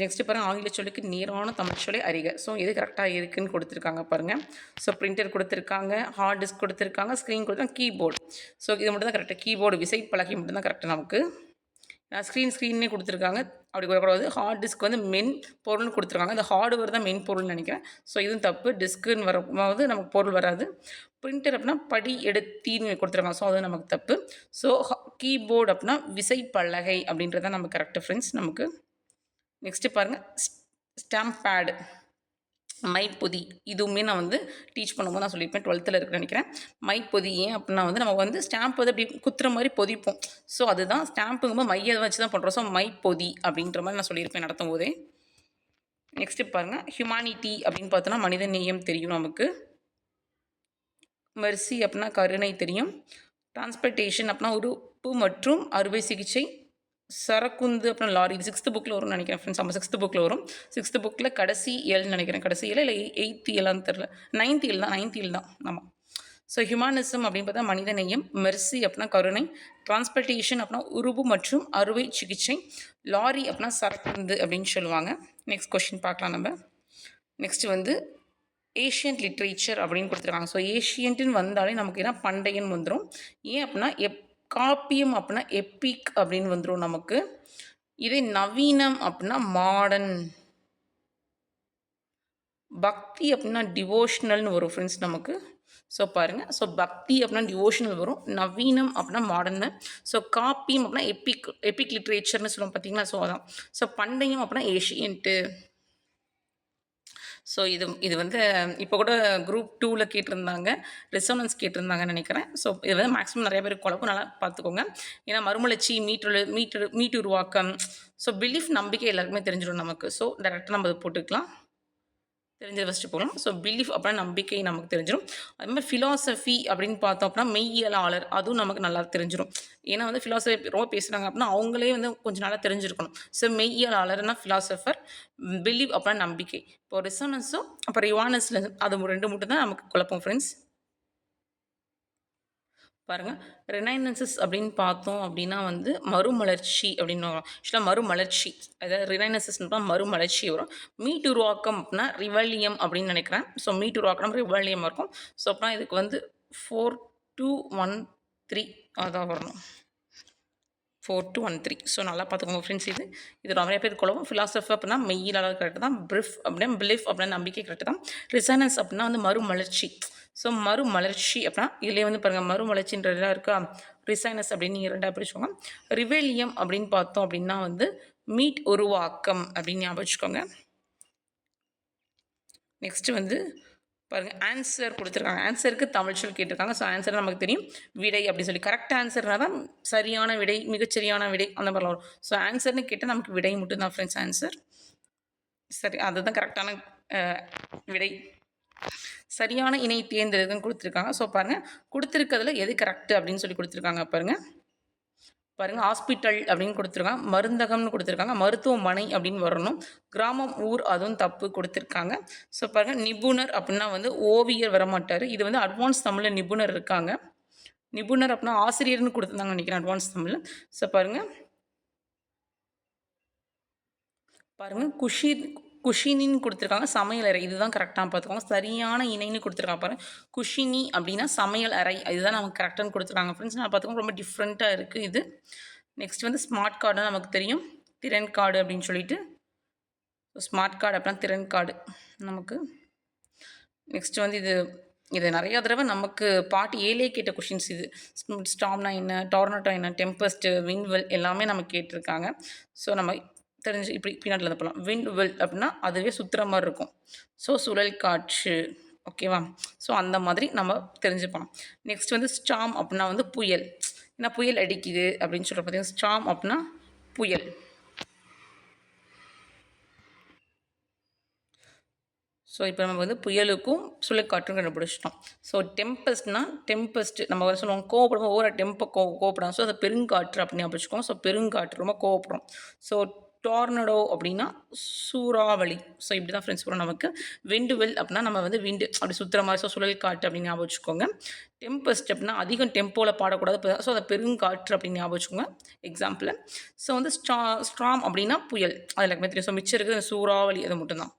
நெக்ஸ்ட்டு பாருங்கள், ஆங்கில சொல்லுக்கு நேரான தமிழ் சொல்லை அறிக. ஸோ எது கரெக்டாக இருக்குதுன்னு கொடுத்துருக்காங்க பாருங்கள். ஸோ பிரிண்டர் கொடுத்துருக்காங்க, ஹார்ட் டிஸ்க் கொடுத்துருக்காங்க, ஸ்க்ரீன் கொடுத்தாங்க, கீபோர்டு. ஸோ இது மட்டும் தான் கரெக்டாக. கீபோர்டு விசைப்பலகை மட்டும் தான் கரெக்டாக நமக்கு. ஸ்க்ரீனே கொடுத்துருக்காங்க, அப்படி வரக்கூடாது. ஹார்ட் டிஸ்க் வந்து மென் பொருள்னு கொடுத்துருக்காங்க. இந்த ஹார்டுவேர் தான் மென் பொருள்னு நினைக்கிறேன். ஸோ இதுவும் தப்பு. டிஸ்க்குன்னு வரும்போது நமக்கு பொருள் வராது. பிரிண்டர் அப்படின்னா படி எடுத்தின்னு கொடுத்துருக்காங்க. ஸோ அது நமக்கு தப்பு. ஸோ கீபோர்டு அப்படின்னா விசைப்பலகை அப்படின்றது தான் நமக்கு கரெக்டு ஃப்ரெண்ட்ஸ் நமக்கு. நெக்ஸ்ட்டு பாருங்கள், ஸ்டாம்ப் பேடு, மைப்பொதி. இதுவுமே நான் வந்து டீச் பண்ணும்போது நான் சொல்லியிருப்பேன், 12th இருக்குன்னு நினைக்கிறேன். மைப்பொதி ஏன் அப்படின்னா வந்து நம்ம வந்து ஸ்டாம்ப் வந்து அப்படி குத்துற மாதிரி பொதிப்போம். ஸோ அதுதான் ஸ்டாம்புங்கும்போது மையை வச்சு தான் பண்ணுறோம். ஸோ மைப்பொதி அப்படின்ற மாதிரி நான் சொல்லியிருப்பேன் நடத்தும் போதே. நெக்ஸ்ட்டு பாருங்கள், ஹியூமானிட்டி அப்படின்னு பார்த்தோன்னா மனித நேயம் தெரியும் நமக்கு. மெர்சி அப்படின்னா கருணை தெரியும். டிரான்ஸ்போர்ட்டேஷன் அப்படின்னா உறுப்பு மற்றும் அறுவை சிகிச்சை. சரக்குந்து அப்புறம் லாரி. இது 6th புக்கில் வரும்னு நினைக்கிறேன் ஃப்ரெண்ட்ஸ். நம்ம 6th புக்கில் வரும். 6th புக்கில் கடைசி ஏழ்னு நினைக்கிறேன். கடைசி ஏழு இல்லை 8th ஏழான்னு தெரில. 9th ஏழு தான். 9th ஏழு தான். ஆமாம். ஸோ ஹியூமானிசம் அப்படின்னு பார்த்தா மனித நேயம். மெர்சி அப்படின்னா கருணை. டிரான்ஸ்போர்ட்டேஷன் அப்படின்னா உருவு மற்றும் அறுவை சிகிச்சை. லாரி அப்படின்னா சரக்குந்து அப்படின்னு சொல்லுவாங்க. நெக்ஸ்ட் கொஷின் பார்க்கலாம் நம்ம. நெக்ஸ்ட் வந்து ஏஷியன்ட் லிட்ரேச்சர் அப்படின்னு கொடுத்துருக்காங்க. ஸோ ஏஷியன்ட்டுன்னு வந்தாலே நமக்கு என்ன பண்டையன்னு வந்துடும். ஏன் அப்படின்னா காப்பியம் அப்படின்னா எப்பிக் அப்படின்னு வந்துடும் நமக்கு. இதே நவீனம் அப்படின்னா மாடர்ன். பக்தி அப்படின்னா டிவோஷனல்னு வரும் ஃப்ரெண்ட்ஸ் நமக்கு. ஸோ பாருங்கள், ஸோ பக்தி அப்படின்னா டிவோஷனல் வரும். நவீனம் அப்படின்னா மாடர்னு. ஸோ காப்பியம் அப்படின்னா எப்பிக் லிட்ரேச்சர்னு சொல்லுவோம் பார்த்தீங்களா. ஸோ அதான். ஸோ பண்டையம் அப்படின்னா ஏஷியன்ட்டு. ஸோ இது வந்து இப்போ கூட குரூப் 2ல் கேட்டிருந்தாங்க, ரெசோனன்ஸ் கேட்டிருந்தாங்கன்னு நினைக்கிறேன். ஸோ இது வந்து மேக்ஸிமம் நிறைய பேர் குழப்பம், நல்லா பார்த்துக்கோங்க. ஏன்னா மறுமலர்ச்சி, மீட்டுருவாக்கம், ஸோ பிலீஃப் நம்பிக்கை எல்லாருக்குமே தெரிஞ்சிடும் நமக்கு. ஸோ டேரெக்டாக நம்ம அதை போட்டுக்கலாம். தெரிஞ்சதை ஃபஸ்ட்டு போகலாம். ஸோ பிலீஃப் அப்படின்னா நம்பிக்கை நமக்கு தெரிஞ்சிடும். அது மாதிரி ஃபிலாசபி அப்படின்னு பார்த்தோம் அப்படின்னா மெய்யியலாளர், அதுவும் நமக்கு நல்லா தெரிஞ்சிடும். ஏன்னா வந்து ஃபிலாசபி ரொம்ப பேசுகிறாங்க அப்படின்னா அவங்களே வந்து கொஞ்சம் நல்லா தெரிஞ்சிருக்கணும். ஸோ மெய்யியலாளர்னா ஃபிலாசபர், பிலீவ் அப்படின்னா நம்பிக்கை. இப்போ ரிசோனன்ஸும் அப்புறம் யுவானஸில் அது ரெண்டு மட்டும் தான் நமக்கு குழப்பம் ஃப்ரெண்ட்ஸ். பாருங்கள், ரினைனன்சஸ் அப்படின்னு பார்த்தோம் அப்படின்னா வந்து மறுமலர்ச்சி அப்படின்னு வரும். ஆக்சுவலாக மறுமலர்ச்சி, அதாவது ரினைனன்சஸ்னா மறுமலர்ச்சி வரும். மீட்டுருவாக்கம் அப்படின்னா ரிவல்லியம் அப்படின்னு நினைக்கிறேன். ஸோ மீட்டுருவாக்கம் ரிவல்லியம் இருக்கும். ஸோ அப்புறம் இதுக்கு வந்து 4213 அதான் வரணும். 4213. ஸோ நல்லா பார்த்துக்கோங்க ஃப்ரெண்ட்ஸ். இது நிறைய பேர் குழப்பம். ஃபிலாசபி அப்படின்னா மெய்யியலாளர் கரெக்டு தான். பிலீஃப் அப்படின்னா நம்பிக்கை கரெக்டு தான். ரிசனன்ஸ் அப்படின்னா வந்து மறுமலர்ச்சி. ஸோ மறுமலர்ச்சி அப்படின்னா இதுலேயே வந்து பாருங்கள், மறுமலர்ச்சின்றதுலாம் இருக்கா. ரிசைனஸ் அப்படின்னு நீங்கள் ரெண்டாக பிரிச்சுக்கோங்க. ரிவேலியம் அப்படின்னு பார்த்தோம் அப்படின்னா வந்து மீட் உருவாக்கம் அப்படின்னு ஞாபகம் வச்சுக்கோங்க. நெக்ஸ்ட்டு வந்து பாருங்கள், ஆன்சர் கொடுத்துருக்காங்க. ஆன்சருக்கு தமிழ் சொல் கேட்டிருக்காங்க. ஸோ ஆன்சர் நமக்கு தெரியும், விடை அப்படின்னு சொல்லி. கரெக்ட் ஆன்சர்னா தான் சரியான விடை, மிகச்சரியான விடை அந்த மாதிரிலாம் வரும். ஸோ ஆன்சர்னு கேட்டால் நமக்கு விடை மட்டும் தான் ஃப்ரெண்ட்ஸ் ஆன்சர். சரி, அதுதான் கரெக்டான விடை. சரியான இணை தேர்ந்தெடுக்குன்னு கொடுத்துருக்காங்க. ஸோ பாருங்கள், கொடுத்துருக்கிறதுல எது கரெக்டு அப்படின்னு சொல்லி கொடுத்துருக்காங்க பாருங்கள். பாருங்கள் ஹாஸ்பிட்டல் அப்படின்னு கொடுத்துருக்காங்க, மருந்தகம்னு கொடுத்துருக்காங்க, மருத்துவமனை அப்படின்னு வரணும், கிராமம் ஊர் அதுவும் தப்பு கொடுத்துருக்காங்க. ஸோ பாருங்கள் நிபுணர் அப்படின்னா வந்து ஓவியர் வரமாட்டார், இது வந்து அட்வான்ஸ் தமிழில் நிபுணர் இருக்காங்க. நிபுணர் அப்படின்னா ஆசிரியர்னு கொடுத்துருந்தாங்கன்னு நினைக்கிறேன் அட்வான்ஸ் தமிழில். ஸோ பாருங்கள் குஷினின்னு கொடுத்துருக்காங்க, சமையல் அறை இதுதான் கரெக்டாக பார்த்துக்கோங்க. சரியான இணைன்னு கொடுத்துருக்காங்க பாருங்கள், குஷினி அப்படின்னா சமையல் அறை, இதுதான் நமக்கு கரெக்டானு கொடுத்துருக்காங்க ஃப்ரெண்ட்ஸ். நான் பார்த்துக்கோங்க ரொம்ப டிஃப்ரெண்ட்டாக இருக்குது இது. நெக்ஸ்ட் வந்து ஸ்மார்ட் கார்டுனா நமக்கு தெரியும், திறன் கார்டு அப்படின்னு சொல்லிட்டு. ஸ்மார்ட் கார்டு அப்படின்னா திறன் கார்டு நமக்கு. நெக்ஸ்ட் வந்து இது நிறையா தடவை நமக்கு பாட்டு 7 கேட்ட கொஷின்ஸ் இது. ஸ்டாம்னா என்ன, டார்னட்டோ என்ன, டெம்பஸ்ட்டு, விண்வெல் எல்லாமே நம்ம கேட்டிருக்காங்க. ஸோ நம்ம தெரிஞ்சு இப்படி பின்னாடில் இருந்து போகலாம். விண்வெல் அப்படின்னா அதுவே சுற்றுற மாதிரி இருக்கும். ஸோ சுழல் காற்று, ஓகேவா? ஸோ அந்த மாதிரி நம்ம தெரிஞ்சுப்போம். நெக்ஸ்ட் வந்து ஸ்டாம் அப்படின்னா வந்து புயல், ஏன்னா புயல் அடிக்குது அப்படின்னு சொல்கிற பார்த்தீங்கன்னா ஸ்டாம் அப்படின்னா புயல். ஸோ இப்போ நம்ம வந்து புயலுக்கும் சுழற்காற்றும் கண்டுபிடிச்சிட்டோம். ஸோ டெம்பஸ்ட்டு நம்ம வந்து சொல்லுவோம் கோவப்படும், ஓவர கோவப்படும். ஸோ அதை பெருங்காற்று அப்படின்னு ஞாபகம். ஸோ பெருங்காற்று ரொம்ப கோவப்படும். ஸோ டார்னடோ அப்படின்னா சூறாவளி. ஸோ இப்படி தான் ஃப்ரெண்ட்ஸ் வரும் நமக்கு. விண்டுவெல் அப்படின்னா நம்ம வந்து விண்டு அப்படி சுற்றுற மாதிரி, ஸோ சுழல் காற்று அப்படின்னு ஞாபகம் வச்சுக்கோங்க. டெம்பஸ்ட் அப்படின்னா அதிகம் டெம்போவில் பாடக்கூடாது, ஸோ அதை பெருங்காற்று அப்படின்னு ஞாபகம் வச்சுக்கோங்க எக்ஸாம்பிள். ஸோ வந்து ஸ்ட்ராம் அப்படின்னா புயல், அதில் எல்லாமே தெரியும். ஸோ மிச்சம் இருக்குது சூறாவளி, அது மட்டும்தான்.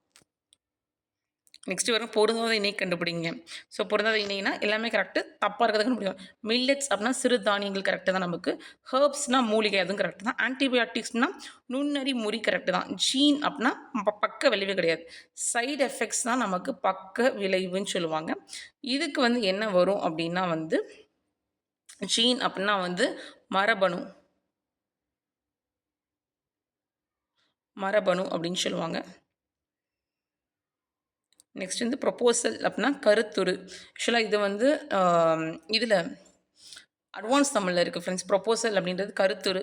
நெக்ஸ்ட் வரும் பொருந்தாத இணை கண்டுபிடிங்க. ஸோ பொருந்தாத இணைனா எல்லாமே கரெக்டு, தப்பாக இருக்கிறது கண்டுபிடிக்கும். மில்லட்ஸ் அப்படின்னா சிறு தானியங்கள் கரெக்டு தான் நமக்கு. ஹர்ப்ஸ்னால் மூலிகை, அதுவும் கரெக்டு தான். ஆன்டிபயோட்டிக்ஸ்னால் நுண்ணறி முறி கரெக்டு தான். ஜீன் அப்படின்னா பக்க விளைவு கிடையாது. சைடு எஃபெக்ட்ஸ் தான் நமக்கு பக்க விளைவுன்னு சொல்லுவாங்க. இதுக்கு வந்து என்ன வரும் அப்படின்னா வந்து ஜீன் அப்படின்னா வந்து மரபணு அப்படின்னு சொல்லுவாங்க. நெக்ஸ்ட் வந்து ப்ரொப்போசல் அப்படின்னா கருத்துரு. ஆக்சுவலாக இது வந்து இதில் அட்வான்ஸ் தமிழில் இருக்குது ஃப்ரெண்ட்ஸ். ப்ரொப்போசல் அப்படின்றது கருத்துரு.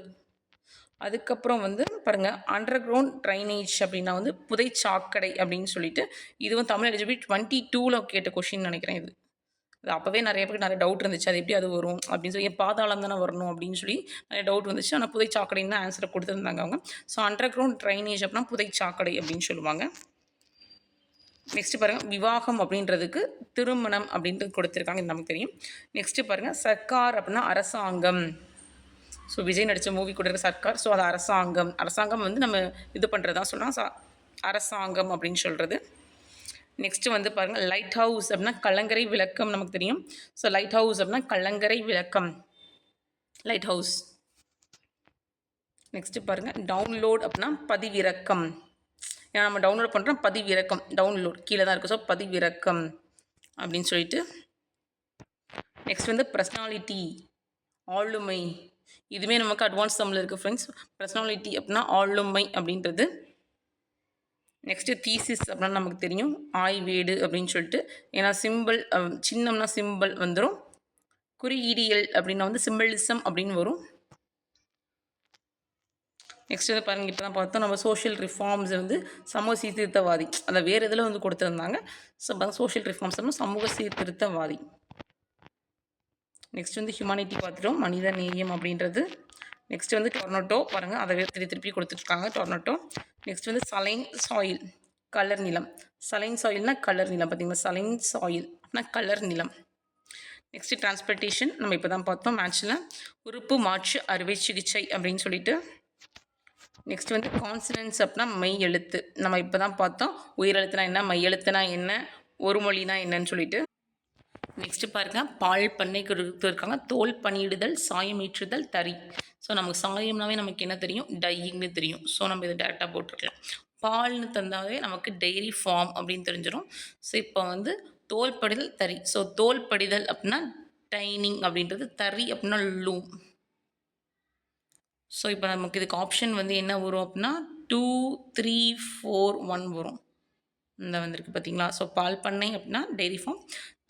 அதுக்கப்புறம் வந்து பாருங்கள் அண்டர் கிரவுண்ட் ட்ரைனேஜ் அப்படின்னா வந்து புதை சாக்கடை அப்படின்னு சொல்லிட்டு, இதுவும் தமிழ் எலிஜிபிலிட்டி 22ல் கேட்ட கொஷின் நினைக்கிறேன். அது அப்போவே நிறைய பேருக்கு நிறைய டவுட் இருந்துச்சு, அது எப்படி அது வரும் அப்படின்னு சொல்லி, பாதாளம் தானே வரணும் அப்படின்னு சொல்லி நிறைய டவுட் வந்துச்சு. ஆனால் புதை சாக்கடைன்னு தான் ஆன்சரை கொடுத்துருந்தாங்க அவங்க. ஸோ அண்டர் கிரவுண்ட் ட்ரைனேஜ் அப்படின்னா புதை சாக்கடை அப்படின்னு சொல்லுவாங்க. நெக்ஸ்ட்டு பாருங்கள் விவாகம் அப்படின்றதுக்கு திருமணம் அப்படின்றது கொடுத்துருக்காங்க, இது நமக்கு தெரியும். நெக்ஸ்ட்டு பாருங்கள் சர்க்கார் அப்படின்னா அரசாங்கம். ஸோ விஜய் நடித்த மூவி கூட இருக்க சர்க்கார். ஸோ அது அரசாங்கம் வந்து நம்ம இது பண்ணுறதா சொல்லலாம், அரசாங்கம் அப்படின்னு சொல்கிறது. நெக்ஸ்ட்டு வந்து பாருங்கள் லைட் ஹவுஸ் அப்படின்னா கலங்கரை விளக்கம், நமக்கு தெரியும். ஸோ லைட் ஹவுஸ் அப்படின்னா கலங்கரை விளக்கம், லைட் ஹவுஸ். நெக்ஸ்ட்டு பாருங்கள் டவுன்லோட் அப்படின்னா பதிவிறக்கம். ஏன்னா நம்ம டவுன்லோட் பண்ணுறோம், பதிவிறக்கம் டவுன்லோட் கீழே தான் இருக்குது. ஸோ பதிவிறக்கம் அப்படின்னு சொல்லிட்டு. நெக்ஸ்ட் வந்து பர்சனாலிட்டி ஆளுமை, இதுவுமே நமக்கு அட்வான்ஸ் தமிழில் இருக்குது ஃப்ரெண்ட்ஸ். பர்சனாலிட்டி அப்படின்னா ஆளுமை அப்படின்றது. நெக்ஸ்ட்டு தீசிஸ் அப்படின்னா நமக்கு தெரியும் ஆய்வேடு அப்படின்னு சொல்லிட்டு, ஏன்னா சிம்பிள் சின்னம்னா சிம்பிள் வந்துடும். குறியீடியல் அப்படின்னா வந்து சிம்பிளிசம் அப்படின்னு வரும். நெக்ஸ்ட் வந்து பாருங்கள் இப்போ தான் பார்த்தோம் நம்ம சோஷியல் ரிஃபார்ம்ஸ் வந்து சமூக சீர்திருத்தவாதி, அதை வேறு இதில் வந்து கொடுத்துருந்தாங்க. ஸோ சோஷியல் ரிஃபார்ம்ஸ் சமூக சீர்திருத்தவாதி. நெக்ஸ்ட் வந்து ஹியூமானிட்டி பார்த்துட்டோம், மனித நேயம் அப்படின்றது. நெக்ஸ்ட் வந்து டொர்னட்டோ பாருங்கள், அதை திருப்பி கொடுத்துட்ருக்காங்க டொர்னட்டோ. நெக்ஸ்ட் வந்து சலைன் சாயில் கலர் நிலம். சலைன் சாயில்னா கலர் நிலம், பார்த்தீங்களா? சலைன் சாயில் அப்படின்னா கலர் நிலம். நெக்ஸ்ட்டு டிரான்ஸ்போர்ட்டேஷன் நம்ம இப்போ தான் பார்த்தோம் மேட்ச்சில். உறுப்பு மாற்று அறுவை சிகிச்சை அப்படின்னு சொல்லிட்டு. நெக்ஸ்ட் வந்து கான்சனன்ஸ் அப்படின்னா மெய் எழுத்து, நம்ம இப்போ தான் பார்த்தோம் உயிரெழுத்துனா என்ன, மெய் எழுத்துனா என்ன, ஒரு மொழினா என்னன்னு சொல்லிட்டு. நெக்ஸ்ட்டு பாருங்கள் பால் பண்ணை கொடுத்துருக்காங்க, தோல் பணியிடுதல், சாயமேற்றுதல், தறி. ஸோ நமக்கு சாயம்னாவே நமக்கு என்ன தெரியும், டையிங்னு தெரியும். ஸோ நம்ம இதை டேரெக்டாக போட்டுருக்கலாம். பால்னு தந்தாவே நமக்கு டெய்ரி ஃபார்ம் அப்படின்னு தெரிஞ்சிடும். ஸோ இப்போ வந்து தோல் படிதல், தறி. ஸோ தோல் படிதல் அப்படின்னா டைனிங் அப்படின்றது, தறி அப்படின்னா லூம். ஸோ இப்போ நமக்கு இதுக்கு ஆப்ஷன் வந்து என்ன வரும் அப்படின்னா 2, 3, 4, 1 வரும். இந்த வந்திருக்கு பார்த்தீங்களா? ஸோ பால் பண்ணை அப்படின்னா டெய்ரி ஃபார்ம்,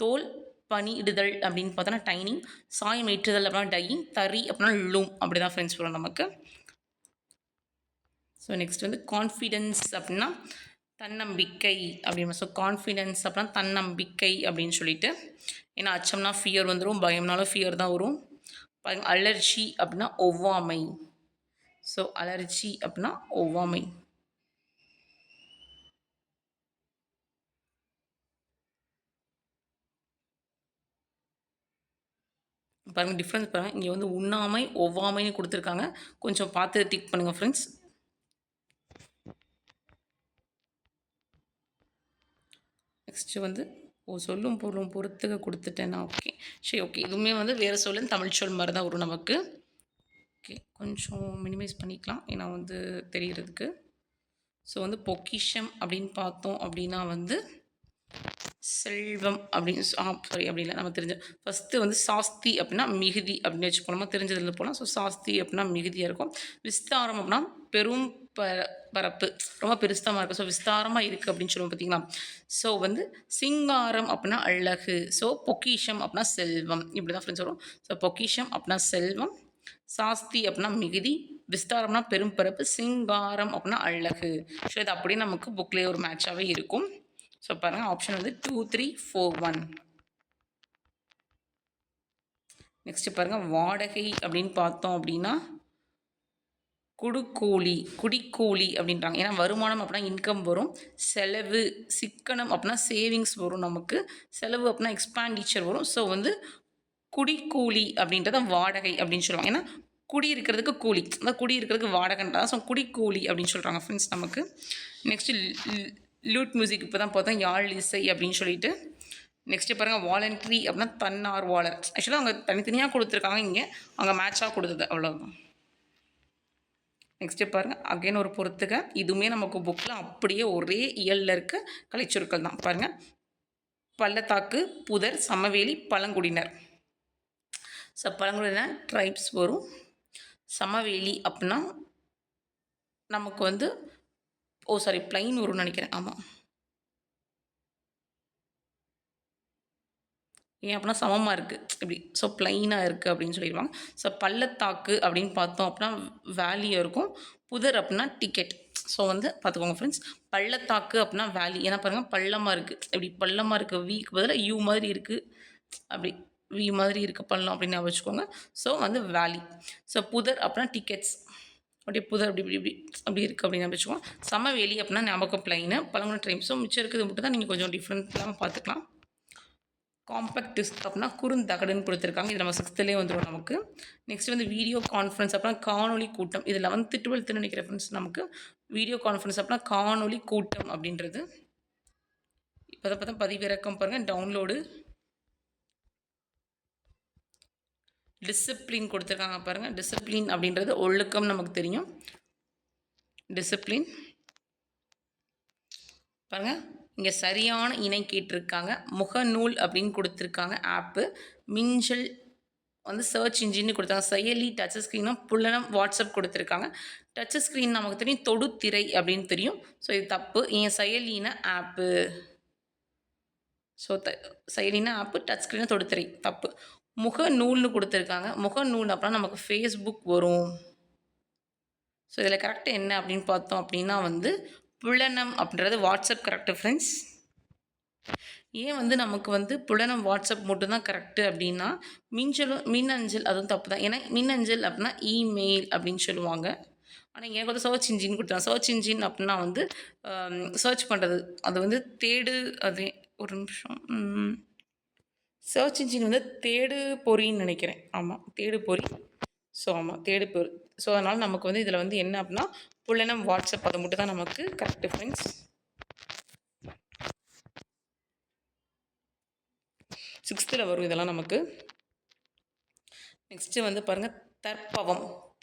தோல் பணியிடுதல் அப்படின்னு பார்த்தோன்னா டைனிங், சாயம் ஏற்றுதல் அப்படின்னா டையிங், தறி அப்படின்னா லூம். அப்படி தான் ஃப்ரெண்ட்ஸ் வரும் நமக்கு. ஸோ நெக்ஸ்ட் வந்து கான்ஃபிடென்ஸ் அப்படின்னா தன்னம்பிக்கை அப்படின்னு. ஸோ கான்ஃபிடென்ஸ் அப்படின்னா தன்னம்பிக்கை அப்படின்னு சொல்லிட்டு, ஏன்னா அச்சம்னா ஃபியர் வந்துடும், பயம்னாலும் ஃபியர் தான் வரும். பாருங்க அலர்ஜி அப்படின்னா ஒவ்வாமை. ஸோ அலர்ஜி அப்படின்னா ஒவ்வாமை. பாருங்க டிஃப்ரென்ஸ் பாருங்க. இங்கே வந்து உண்ணாமை ஒவ்வாமைன்னு கொடுத்துருக்காங்க. கொஞ்சம் பார்த்து டிக் பண்ணுங்கள் ஃப்ரெண்ட்ஸ். நெக்ஸ்ட்டு வந்து சொல்லும் பொருளும் பொறுத்துக்க கொடுத்துட்டேன்னா ஓகே. சரி ஓகே. இதுவுமே வந்து வேறு சொல்லுன்னு தமிழ் சொல் மாதிரி தான் வரும் நமக்கு. ஓகே கொஞ்சம் மினிமைஸ் பண்ணிக்கலாம் ஏன்னா வந்து தெரிகிறதுக்கு. ஸோ வந்து பொக்கிஷம் அப்படின்னு பார்த்தோம் அப்படின்னா வந்து செல்வம் அப்படின்னு சாரி அப்படி இல்லை நம்ம தெரிஞ்ச ஃபஸ்ட்டு வந்து சாஸ்தி அப்படின்னா மிகுதி அப்படின்னு வச்சுப்போம். நம்ம தெரிஞ்சதில் போகலாம். ஸோ சாஸ்தி அப்படின்னா மிகுதியாக இருக்கும். விஸ்தாரம் அப்படின்னா பெரும் பரப்பு ரொம்ப பெருஸ்தமாக இருக்கும். ஸோ விஸ்தாரமாக இருக்குது அப்படின்னு சொல்லுவோம் பார்த்தீங்களா. ஸோ வந்து சிங்காரம் அப்படின்னா அழகு. ஸோ பொக்கிஷம் அப்படின்னா செல்வம். இப்படி தான் ஃப்ரெண்ட்ஸ் வரும். ஸோ பொக்கிஷம் அப்படின்னா செல்வம், சாஸ்தி அப்படின்னா மிகுதி, விஸ்தாரம்னா பெரும் பரப்பு, சிங்காரம் அப்படின்னா அழகு. ஸோ இது அப்படியே நமக்கு புக்லேயே ஒரு மேட்சாகவே இருக்கும். ஸோ பாருங்கள் ஆப்ஷன் வந்து 2, 3, 4, 1. நெக்ஸ்ட்டு பாருங்கள் வாடகை அப்படின்னு பார்த்தோம் அப்படின்னா குடிக்கூலி அப்படின்றாங்க. ஏன்னா வருமானம் அப்படின்னா இன்கம் வரும். செலவு சிக்கனம் அப்படின்னா சேவிங்ஸ் வரும் நமக்கு. செலவு அப்படின்னா எக்ஸ்பேண்டிச்சர் வரும். ஸோ வந்து குடிக்கூலி அப்படின்றத வாடகை அப்படின்னு சொல்லுவாங்க. ஏன்னா குடி இருக்கிறதுக்கு கூலி, அதாவது குடி இருக்கிறதுக்கு வாடகைன்றதா. ஸோ குடிக்கூலி அப்படின்னு சொல்கிறாங்க ஃப்ரெண்ட்ஸ் நமக்கு. நெக்ஸ்ட்டு லூட் மியூசிக் இப்போ தான் பார்த்தோம், யாழ் இசை அப்படின்னு சொல்லிட்டு. நெக்ஸ்ட்டு பாருங்கள் வாலண்ட்ரி அப்படின்னா தன்னார்வலர். ஆக்சுவலாக அவங்க தனித்தனியாக கொடுத்துருக்காங்க, இங்கே அவங்க மேட்சாக கொடுத்தது அவ்வளோதான். நெக்ஸ்ட்டு பாருங்கள் அகைன் ஒரு பொறுத்துக்க. இதுவுமே நமக்கு புக்கில் அப்படியே ஒரே இயலில் இருக்க கலைச்சொற்கள் தான். பாருங்கள் பள்ளத்தாக்கு, புதர், சமவெளி, பழங்குடியினர். ஸோ பழங்குடியினர் ட்ரைப்ஸ் வரும். சமவெளி அப்படின்னா நமக்கு வந்து பிளைன் வரும்னு நினைக்கிறேன். ஆமாம், ஏன் அப்படின்னா சமமாக இருக்குது இப்படி. ஸோ ப்ளைனாக இருக்குது அப்படின்னு சொல்லிடுவாங்க. ஸோ பள்ளத்தாக்கு அப்படின்னு பார்த்தோம் அப்படின்னா வேலியாக இருக்கும். புதர் அப்படின்னா டிக்கெட். ஸோ வந்து பார்த்துக்கோங்க ஃப்ரெண்ட்ஸ். பள்ளத்தாக்கு அப்படின்னா வேலி. ஏன்னா பாருங்கள் பள்ளமாக இருக்குது, இப்படி பள்ளமாக இருக்குது. வீக்கு பதிலாக யூ மாதிரி இருக்குது, அப்படி வி மாதிரி இருக்குது பள்ளம் அப்படின்னு வச்சுக்கோங்க. ஸோ வந்து வேலி. ஸோ புதர் அப்படின்னா டிக்கெட்ஸ், அப்படியே புதர் அப்படி இப்படி இப்படி அப்படி இருக்குது அப்படின்னு வச்சுக்கோங்க. சமவெளி அப்படின்னா ஞாபகம் ப்ளைனு பழங்குடி ட்ரைம். ஸோ மிச்சம் இருக்குது மட்டும் தான் நீங்கள் கொஞ்சம் டிஃப்ரெண்ட் இல்லாமல் பார்த்துக்கலாம். காம்பேக்ட் டிஸ்க் அப்படின்னா குறுந்தகடுன்னு கொடுத்துருக்காங்க. இது நம்ம 6th வந்துடும் நமக்கு. நெக்ஸ்ட் வந்து வீடியோ கான்ஃபரன்ஸ் அப்படின்னா காணொலி கூட்டம். இது 11th 12th நினைக்கிற ஃப்ரெண்ட்ஸ் நமக்கு. வீடியோ கான்ஃபரன்ஸ் அப்படின்னா காணொலி கூட்டம் அப்படின்றது. இப்போ தான் பார்த்தா பதிவிறக்கம் பாருங்கள், டவுன்லோடு. டிசிப்ளின் கொடுத்துருக்காங்க பாருங்கள். டிசிப்ளின் அப்படின்றது ஒழுக்கம் நமக்கு தெரியும். டிசிப்ளின் பாருங்கள் இங்கே சரியான இணை கேட்டிருக்காங்க. முகநூல் அப்படின்னு கொடுத்துருக்காங்க ஆப்பு. மிஞ்சல் வந்து சர்ச் இன்ஜின்னு கொடுத்தாங்க. செயலி டச் ஸ்க்ரீனும் புல்லனம் வாட்ஸ்அப் கொடுத்துருக்காங்க. டச் ஸ்க்ரீன் நமக்கு தெரியும், தொடுத்திரை அப்படின்னு தெரியும். ஸோ இது தப்பு. என் செயலின ஆப்பு. ஸோ செயலின ஆப்பு, டச் ஸ்க்ரீனு தொடுத்திரை தப்பு. முகநூல்னு கொடுத்துருக்காங்க. முகநூல் அப்படின்னா நமக்கு ஃபேஸ்புக் வரும். ஸோ இதில் கரெக்டாக என்ன அப்படின்னு பார்த்தோம் அப்படின்னா வந்து புலனம் அப்படின்றது வாட்ஸ்அப் கரெக்டு ஃப்ரெண்ட்ஸ். ஏன் வந்து நமக்கு வந்து புலனம் வாட்ஸ்அப் மட்டும்தான் கரெக்டு அப்படின்னா மின்னஞ்சல் அதுவும் தப்பு தான். ஏன்னா மின்னஞ்சல் அப்படின்னா இமெயில் அப்படின்னு சொல்லுவாங்க. ஆனால் இங்கே வந்து சர்ச் இன்ஜின் கொடுத்தாங்க. சர்ச் இன்ஜின் அப்படின்னா வந்து சர்ச் பண்ணுறது, அது வந்து தேடு. அது ஒரு நிமிஷம், சர்ச் இன்ஜின் வந்து தேடு பொறின்னு நினைக்கிறேன். ஆமாம் தேடு பொறி. ஸோ ஆமாம் தேடு பொறி. ஸோ அதனால் நமக்கு வந்து இதில் வந்து என்ன அப்படின்னா புலனம் வாட்ஸ்அப் அது மட்டும் தான் நமக்கு கரெக்டு ஃப்ரெண்ட்ஸ். 6th வரும் இதெல்லாம் நமக்கு. நெக்ஸ்ட்டு வந்து பாருங்கள்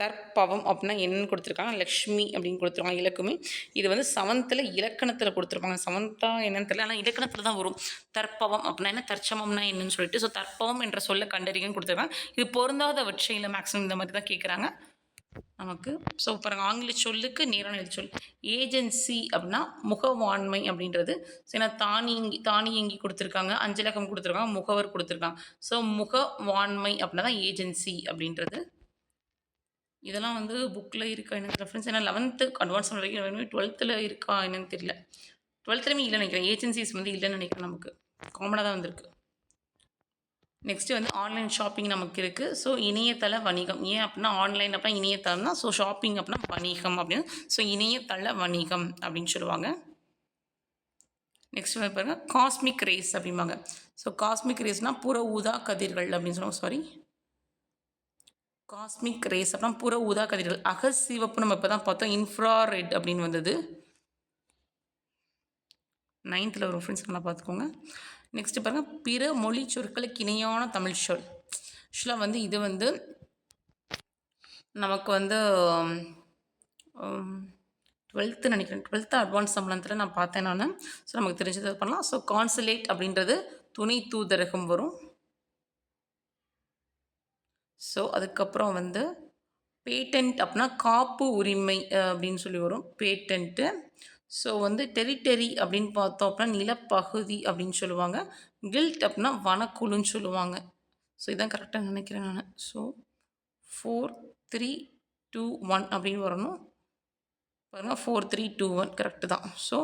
தற்பவம் அப்படின்னா என்னன்னு கொடுத்துருக்காங்க. லக்ஷ்மி அப்படின்னு கொடுத்துருக்காங்க இலக்குமி. இது வந்து 7th இலக்கணத்தில் கொடுத்துருப்பாங்க. 7th என்னன்னு தெரியல, ஆனால் இலக்கணத்தில் தான் வரும். தற்பவம் அப்படின்னா என்ன, தற்சமம்னா என்னன்னு சொல்லிட்டு. ஸோ தற்பவம் என்ற சொல்ல கண்டறியன்னு கொடுத்துருக்காங்க. இது பொருந்தாத வட்சையில் மேக்ஸிமம் இந்த மாதிரி தான் கேட்குறாங்க நமக்கு. ஸோ பாருங்கள் ஆங்கில சொல்லுக்கு நேரான சொல் ஏஜென்சி அப்படின்னா முகவாண்மை அப்படின்றது. ஏன்னா தானியங்கி கொடுத்துருக்காங்க, அஞ்சலகம் கொடுத்துருக்காங்க, முகவர் கொடுத்துருக்காங்க. ஸோ முகவாண்மை அப்படின்னா தான் ஏஜென்சி அப்படின்றது. இதெல்லாம் வந்து புக்கில் இருக்கா எனக்கு ரெஃபரன்ஸ். ஏன்னா 11th அட்வான்ஸ் வரைக்கும் 12th இருக்கா என்னன்னு தெரியல. 12th இல்லைன்னு நினைக்கிறேன். ஏஜென்சிஸ் வந்து இல்லைன்னு நினைக்கிறேன். நமக்கு காமனாக தான் வந்திருக்கு. நெக்ஸ்ட்டு வந்து ஆன்லைன் ஷாப்பிங் நமக்கு இருக்குது. ஸோ இணையதள வணிகம். ஏன் அப்படின்னா ஆன்லைன் அப்படின்னா இணையதளம் தான். ஸோ ஷாப்பிங் அப்படின்னா வணிகம் அப்படின்னு. ஸோ இணையதள வணிகம் அப்படின்னு சொல்லுவாங்க. நெக்ஸ்ட் வந்து பாருங்க காஸ்மிக் ரேஸ் அப்படிம்பாங்க. ஸோ காஸ்மிக் ரேஸ்னால் புற ஊதா கதிர்கள் அப்படின்னு சொல்லுவாங்க. சாரி, காஸ்மிக் ரேஸ் அப்படின்னா புற ஊதா கதிர்கள். அகச்சிவப்பு நம்ம இப்போ தான் பார்த்தோம், இன்ஃப்ராரெட் அப்படின்னு வந்தது. 9th வரும் ஃப்ரெண்ட்ஸ், நல்லா பார்த்துக்கோங்க. நெக்ஸ்ட்டு பாருங்கள் பிற மொழி சொற்களுக்கு இணையான தமிழ் சொல். ஆக்சுவலாக வந்து இது வந்து நமக்கு வந்து 12th நினைக்கிறேன், 12th அட்வான்ஸ் சம்பளத்தில் நான் பார்த்தேன் நான். ஸோ நமக்கு தெரிஞ்சது பண்ணலாம். ஸோ கான்சுலேட் அப்படின்றது துணை தூதரகம் வரும். ஸோ அதுக்கப்புறம் வந்து பேட்டன்ட் அப்படின்னா காப்பு உரிமை அப்படின்னு சொல்லி வரும், பேட்டன்ட்டு. ஸோ வந்து டெரிட்டரி அப்படின்னு பார்த்தோம் அப்படின்னா நிலப்பகுதி அப்படின்னு சொல்லுவாங்க. கில்ட் அப்படின்னா வனக்குழுன்னு சொல்லுவாங்க. ஸோ இதான் கரெக்டாக நினைக்கிறேன் நான். ஸோ 4 3 2 1 அப்படின்னு வரணும் பாருங்கள். 4 3 2 1 கரெக்டு தான். ஸோ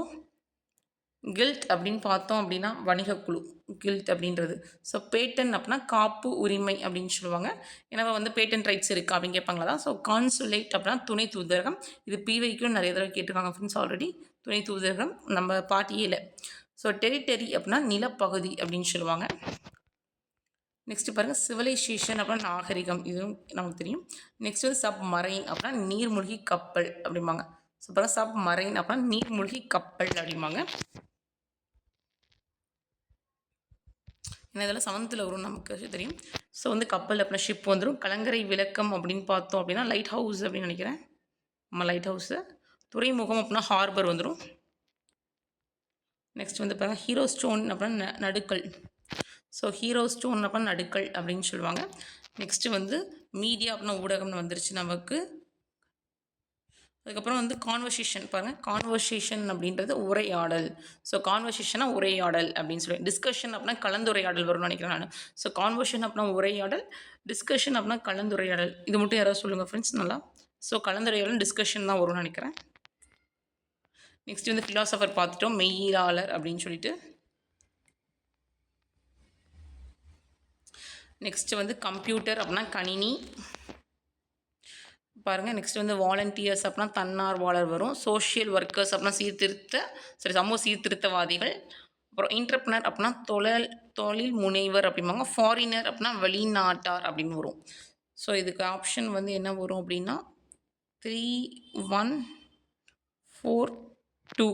கில்ட் அப்படின்னு பார்த்தோம் அப்படின்னா வணிகக்குழு கில்ட் அப்படின்றது. ஸோ பேட்டன் அப்படின்னா காப்பு உரிமை அப்படின்னு சொல்லுவாங்க. ஏன்னா வந்து பேட்டன் ரைட்ஸ் இருக்கா அப்படின்னு கேட்பாங்களா தான். ஸோ கான்சுலேட் அப்படின்னா துணை தூதரகம். இது பிவைக்கும் நிறைய தடவை கேட்டிருக்காங்க ஃப்ரெண்ட்ஸ் ஆல்ரெடி. துணை தூதரகம் நம்ம பாட்டியில். ஸோ டெரிட்டரி அப்படின்னா நிலப்பகுதி அப்படின்னு சொல்லுவாங்க. நெக்ஸ்ட் பாருங்கள் சிவிலைசேஷன் அப்படின்னா நாகரிகம், இதுவும் நமக்கு தெரியும். நெக்ஸ்ட் வந்து சப்மரைன் அப்படின்னா நீர்மூழ்கி கப்பல் அப்படிம்பாங்க. ஸோ பாருங்கள் சப்மரைன் அப்படின்னா நீர்மூழ்கி கப்பல் அப்படிம்பாங்க. ஏன்னா இதெல்லாம் 7th வரும் நமக்கு தெரியும். ஸோ வந்து கப்பல் அப்படின்னா ஷிப் வந்துடும். கலங்கரை விளக்கம் அப்படின்னு பார்த்தோம் அப்படின்னா லைட் ஹவுஸ் அப்படின்னு நினைக்கிறேன். நம்ம லைட் ஹவுஸு. துறைமுகம் அப்படின்னா ஹார்பர் வந்துடும். நெக்ஸ்ட் வந்து பாருங்கள் ஹீரோ ஸ்டோன் அப்படின்னா நடுக்கல். ஸோ ஹீரோ ஸ்டோன் அப்படின்னா நடுக்கல் அப்படின்னு சொல்லுவாங்க. நெக்ஸ்ட்டு வந்து மீடியா அப்படின்னா ஊடகம்னு வந்துருச்சு நமக்கு. அதுக்கப்புறம் வந்து கான்வர்சேஷன் பாருங்கள். கான்வர்சேஷன் அப்படின்றது உரையாடல். ஸோ கான்வர்சேஷனாக உரையாடல் அப்படின்னு சொல்லி. டிஸ்கஷன் அப்படின்னா கலந்துரையாடல் வரும்னு நினைக்கிறேன் நான். ஸோ கான்வர்சேஷன் அப்படின்னா உரையாடல், டிஸ்கஷன் அப்படின்னா கலந்துரையாடல். இது மட்டும் யாராவது சொல்லுங்கள் ஃப்ரெண்ட்ஸ் நல்லா. ஸோ கலந்துரையாடல் டிஸ்கஷன் தான் வரும்னு நினைக்கிறேன். நெக்ஸ்ட் வந்து ஃபிலாசபர் பார்த்துட்டோம், மெய்யியலாளர் அப்படின்னு சொல்லிட்டு. நெக்ஸ்ட்டு வந்து கம்ப்யூட்டர் அப்படின்னா கணினி பாருங்கள். நெக்ஸ்ட் வந்து வாலண்டியர்ஸ் அப்படின்னா தன்னார்வலர் வரும். சோஷியல் ஒர்க்கர்ஸ் அப்படின்னா சமூக சீர்திருத்தவாதிகள். அப்புறம் இன்டர்ப்ரனர் அப்படின்னா தொழில் முனைவர் அப்படிம்பாங்க. ஃபாரினர் அப்படின்னா வெளிநாட்டார் அப்படின்னு வரும். ஸோ இதுக்கு ஆப்ஷன் வந்து என்ன வரும் அப்படின்னா 3 1 4 2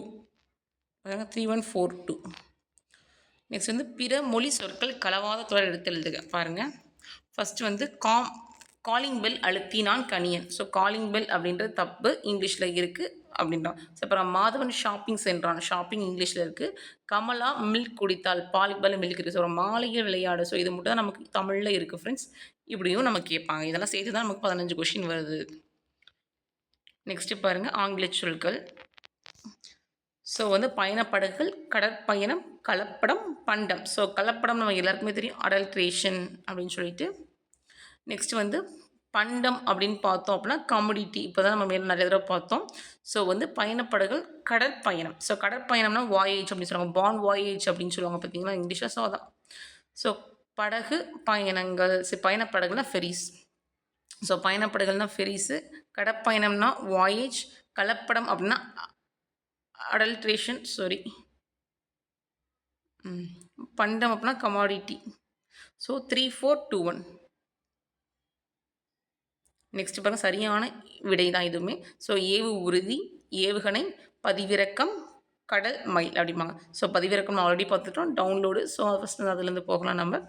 3 1 4 2. நெக்ஸ்ட் வந்து பிற மொழி சொற்கள் கலவாத தொடர் எடுத்து எழுதுக. பாருங்கள். ஃபஸ்ட்டு வந்து காலிங் பெல் அழுத்தினான் கணியன். ஸோ காலிங் பெல் அப்படின்றது தப்பு, இங்கிலீஷில் இருக்குது அப்படின்றான். ஸோ அப்புறம் மாதவன் ஷாப்பிங் சென்றான், ஷாப்பிங் இங்கிலீஷில் இருக்குது. கமலா மில்க் குடித்தாள், பாலுக்கு பதில் மில்க் இருக்குது. ஸோ ஒரு மாளிகை விளையாடு. ஸோ இது மட்டும் தான் நமக்கு தமிழில் இருக்குது ஃப்ரெண்ட்ஸ். இப்படியும் நமக்கு கேட்பாங்க. இதெல்லாம் சேர்த்து தான் நமக்கு 15 கொஷின் வருது. நெக்ஸ்ட்டு பாருங்கள் ஆங்கில சொற்கள். ஸோ வந்து பயணப்படகுகள், கடற்பயணம், கலப்படம், பண்டம். ஸோ கலப்படம் நம்ம எல்லாருக்குமே தெரியும், அடல்ட்ரேஷன் அப்படின்னு சொல்லிட்டு. நெக்ஸ்ட் வந்து பண்டம் அப்படின்னு பார்த்தோம் அப்படின்னா கமோடிட்டி. இப்போ தான் நம்ம மேலே நிறைய தடவை பார்த்தோம். ஸோ வந்து பயணப்படகுகள், கடற்பயணம். ஸோ கடற்பயணம்னா வாயேஜ் அப்படின்னு சொல்லுவாங்க, பான் வாயேஜ் அப்படின்னு சொல்லுவாங்க பார்த்தீங்களா இங்கிலீஷில். ஸோ அதான். ஸோ படகு பயணங்கள், பயணப்படகுனா ஃபெரிஸ். ஸோ பயணப்படகுகள்னா ஃபெரிஸு, கடற்பயணம்னா வாயேஜ், கலப்படம் அப்படின்னா அடல்ட்ரேஷன், சாரி, பண்டம் அப்படின்னா கமாடிட்டி. ஸோ 3 4 2 1. நெக்ஸ்ட் பாருங்கள் சரியான விடை தான் இதுவுமே. ஸோ ஏவு உறுதி, ஏவுகணை, பதிவிறக்கம், கடல் மைல் அப்படிம்பாங்க. ஸோ பதிவிறக்கம் ஆல்ரெடி பார்த்துட்டோம், டவுன்லோடு. ஸோ ஃபஸ்ட்டு அதுலேருந்து போகலாம் நம்ம.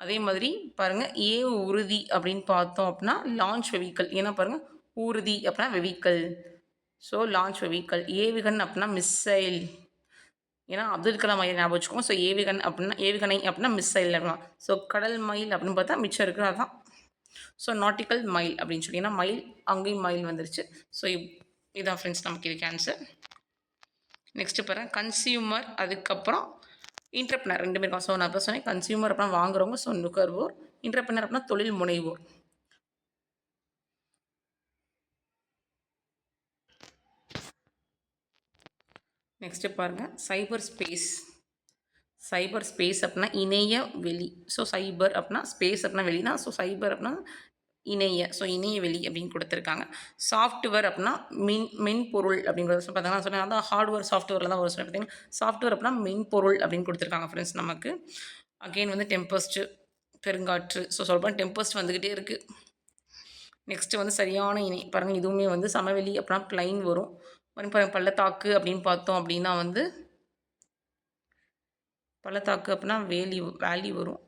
அதே மாதிரி பாருங்கள் ஏவு உறுதி அப்படின்னு பார்த்தோம் அப்படின்னா லான்ச் வெவிக்கல். ஏன்னா பாருங்கள் ஊர்தி அப்படின்னா வெவிக்கல். So launch vehicle. ஏவுகண் அப்படின்னா மிஸ்ஸைல். ஏன்னா அப்துல் கலாம் ஐயா ஞாபகம் வச்சுக்கோங்க. ஸோ ஏவுகணை அப்படின்னா மிஸ்ஸைல் அப்படின்னா. ஸோ கடல் மைல் அப்படின்னு பார்த்தா மிச்சம் இருக்குது, அதான். ஸோ நாட்டிக்கல் மைல் அப்படின்னு சொல்லி, ஏன்னா மைல் அங்கேயும் மைல் வந்துருச்சு. ஸோ இதான் ஃப்ரெண்ட்ஸ் நமக்கு இதுக்கு ஆன்சர். நெக்ஸ்ட்டு பாருங்கள் கன்சியூமர், அதுக்கப்புறம் இன்டர்ப்ரனர், ரெண்டுமே இருக்கும். ஸோ நான் இப்போ சொன்னேன் கன்சியூமர் அப்படின்னா வாங்குறவங்க, ஸோ நுகர்வோர். இன்டர்ப்ரனர் அப்படின்னா தொழில் முனைவோர். நெக்ஸ்ட்டு பாருங்கள் சைபர் ஸ்பேஸ். சைபர் ஸ்பேஸ் அப்படின்னா இணைய வெளி. ஸோ சைபர் அப்படின்னா ஸ்பேஸ் அப்படின்னா வெளி தான். ஸோ சைபர் அப்படின்னா இணைய. ஸோ இணைய வெளி அப்படின்னு கொடுத்துருக்காங்க. சாஃப்ட்வேர் அப்படின்னா மென்பொருள் அப்படிங்கிறது. ஸோ பார்த்தீங்கன்னா சொன்னேன் அதான் ஹார்ட்வேர் சாஃப்ட்வேரில் தான் ஒரு சொன்னேன் பார்த்தீங்கன்னா சாஃப்ட்வேர் அப்படின்னா மென்பொருள் அப்படின்னு கொடுத்துருக்காங்க ஃப்ரெண்ட்ஸ் நமக்கு. அகெயின் வந்து டெம்பஸ்ட்டு பெருங்காற்று. ஸோ சொல்கிறேன் டெம்பஸ்ட் வந்துக்கிட்டே இருக்குது. நெக்ஸ்ட்டு வந்து சரியான இணை பாருங்கள், இதுவுமே வந்து சமவெளி அப்படின்னா பிளைன் வரும். பாருங்க பள்ளத்தாக்கு அப்படின்னு பார்த்தோம் அப்படின்னா வந்து பள்ளத்தாக்கு அப்படின்னா வேலி வரும்.